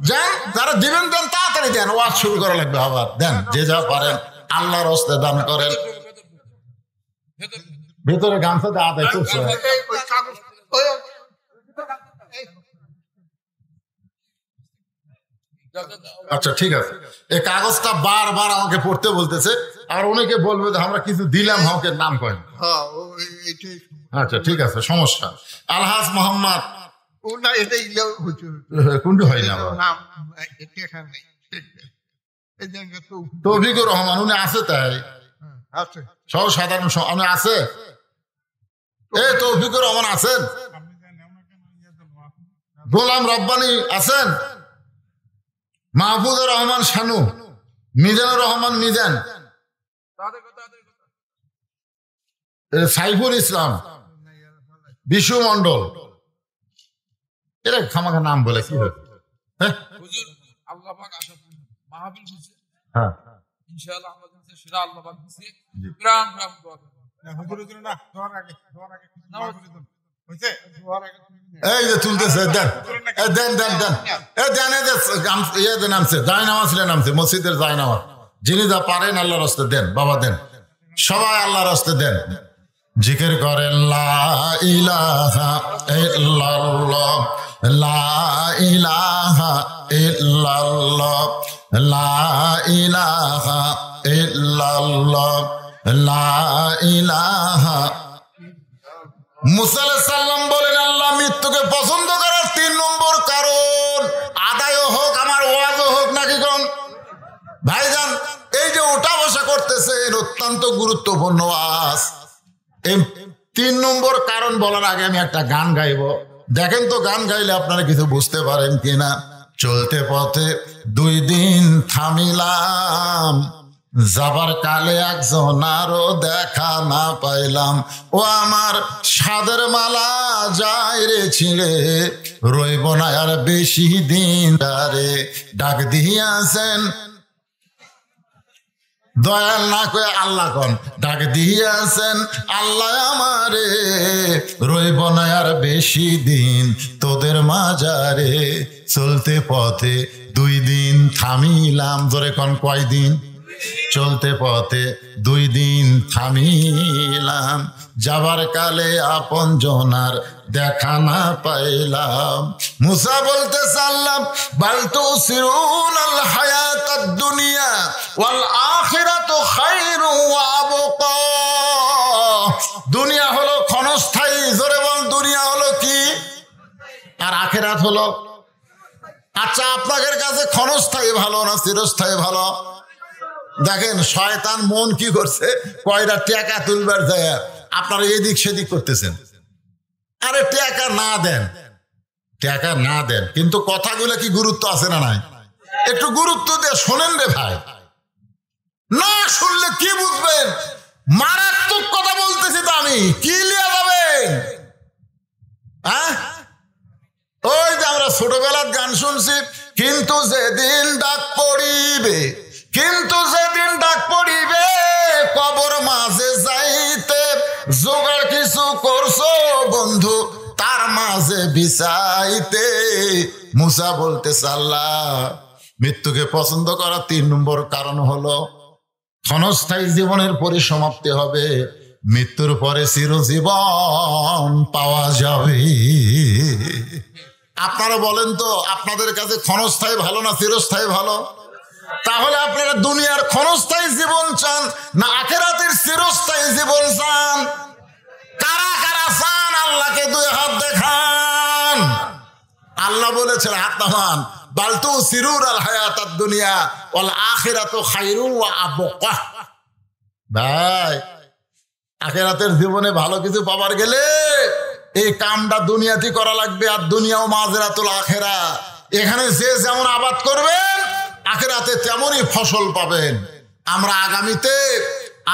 যান, যারা দিবেন দেন, তাড়াতাড়ি দেন, ওয়াজ শুরু করা লাগবে। আবার দেন, যে যা পারেন আল্লাহর রাস্তায় দান করেন। ভেতরে গামছা দেওয়া দেয় করছে। আচ্ছা ঠিক আছে, এই কাগজটা বারবার আমাকে পড়তে বলতেছে। আর অনেকে বলবে যে আমরা কিছু দিলাম, আমাকে নাম করেন। আচ্ছা ঠিক আছে, সমস্যা। আলহাজ মোহাম্মদ কোনটি হয়নি তৌফিকুর রহমান, উনি আছে? তাই সব সাধারণ উনি আছে? এই তৌফিকুর রহমান আছেন? গোলাম রব্বানি আছেন? মাহফুজুর রহমান শানু, মিজানুর রহমান মিজান, সাইফুল ইসলাম, বিশু মন্ডল, এরা খামাখা নাম বলে কি হয়? এই যে তুলতেছে, দেন দেন দেন দেন নামছে, জায়নামাজ নামছে, মসজিদের জায়নামাজ। যিনি যা পারেন আল্লাহর রাস্তায় দেন, বাবা দেন, সবাই আল্লাহর রাস্তায় দেন। জিকির করেন লা ইলাহা ইল্লাল্লাহ, লা ইলাহা ইল্লাল্লাহ, লা ইলাহা ইল্লাল্লাহ, লা ইলাহা। মুসা আলাইহিস সালাম বলেন আল্লাহ মৃত্যুকে পছন্দ করার 3 নম্বর কারণ আদায় হোক, আমার ওয়াজও হোক নাকি কোন ভাইজান। এই যে ওঠা বসা করতেছেন অত্যন্ত গুরুত্বপূর্ণ ওয়াজ। এই 3 নম্বর কারণ বলার আগে আমি একটা গান গাইব। দেখেন তো গান গাইলে আপনারা কিছু বুঝতে পারেন কিনা। চলতে পথে 2 দিন থামিলাম, যাবার কালে একজন আরো দেখা না পাইলাম। ও আমার সাদের মালা যায় রে ছিঁড়ে, রইব না আর বেশি দিন রে। ডাক দিয়াছেন দয়াল না কয়ে আল্লাহ কন, ডাক দিয়াছেন আল্লাহ আমারে, রইব না আর বেশি দিন তোদের মাজারে। চলতে পথে 2 দিন থামিলাম, জোরে কন কয়দিন? চলতে পথে 2 দিন থামিলাম, যাবার কালে আপন জনার দেখা না পাইলাম। মুসা বলতে চাল্লাম বাল তুসিরুনাল হায়াতাদ দুনিয়া ওয়াল আখিরাতু খায়রু ওয়া আবকা। দুনিয়া হলো ক্ষণস্থায়ী, জোরে বল দুনিয়া হলো কি, আর আখিরাত হলো। আচ্ছা, আপনাদের কাছে ক্ষণস্থায়ী ভালো না চিরস্থায়ী ভালো? দেখেন শয়তান মন কি করছে, কয়টা টাকা তুলবার যায় আপনারা এদিক সেদিক করতেছেন। আরে টাকা না দেন, টাকা না দেন, কিন্তু কথাগুলো কি গুরুত্ব আছে না নাই? একটু গুরুত্ব দিয়ে শোনেন রে ভাই, না শুনলে কি বুঝবেন? মারাত্মক কথা বলতেছি তো আমি, কি লিয়া যাবেন? হ্যাঁ, ওই যে আমরা ছোটবেলার গান শুনছি, কিন্তু যেদিন ডাক পড়িবে, কিন্তু যেদিন ডাক পড়িবে কবর মাঝে যাইতে, জোগাড় কিছু করছো বন্ধু তার মাঝে বিছাইতে। মুসা বলতে আল্লাহ মৃত্যুকে পছন্দ করা 3 নম্বর কারণ হলো ক্ষণস্থায়ী জীবনের পরিসমাপ্তি হবে, মৃত্যুর পরে চিরজীবন পাওয়া যাবে। আপনারা বলেন তো আপনাদের কাছে ক্ষণস্থায়ী ভালো না চিরস্থায়ী ভালো? তাহলে আপনারা দুনিয়ার ক্ষণস্থায়ী জীবন চান না আখিরাতের চিরস্থায়ী জীবন চান? কারা কারা চান? আল্লাহকে 2 হাত দেখান। আল্লাহ বলেছেন হাত নামান, বাল তুসিরুনাল হায়াতাদ দুনিয়া ওয়াল আখিরাতু খায়রু ওয়া আবকা। ভাই, আখিরাতের জীবনে ভালো কিছু পাবার গেলে এই কামটা দুনিয়াতে করা লাগবে, আর দুনিয়াও মাজরাতুল আখিরা। এখানে যে যেমন আবাদ করবেন আখিরাতে তেমনই ফসল পাবেন। আমরা আগামীতে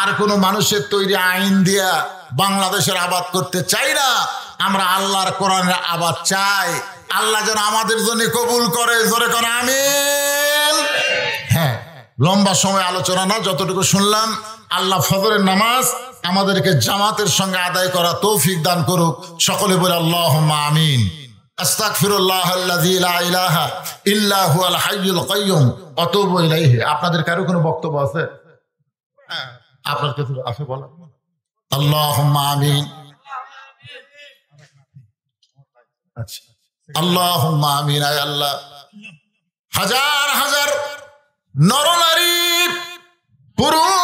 আর কোনো মানুষের তৈরি আইন দিয়া বাংলাদেশের আবাদ করতে চাই না, আমরা আল্লাহর কোরআনের আবাদ চাই। আল্লাহ যেন আমাদের জন্য কবুল করে, জোরে করে আমিন। হ্যাঁ, লম্বা সময় আলোচনা না, যতটুকু শুনলাম। আল্লাহ ফজরের নামাজ আমাদেরকে জামাতের সঙ্গে আদায় করা তৌফিক দান করুক। সকলে বলে আল্লাহুম্মা আমিন। আস্তাগফিরুল্লাহাল্লাযী লা ইলাহা ইল্লা হুয়াল হাইয়ুল কাইয়্যুম ওয়া আতুবু ইলাইহি। আপনাদের কারো কোনো বক্তব্য আছে? আপনার কিছু আছে বলেন? আল্লাহুম্মা আমিন। আচ্ছা, আল্লাহুম্মা আমিন। আয় আল্লাহ, হাজার হাজার নরনারী পুরুষ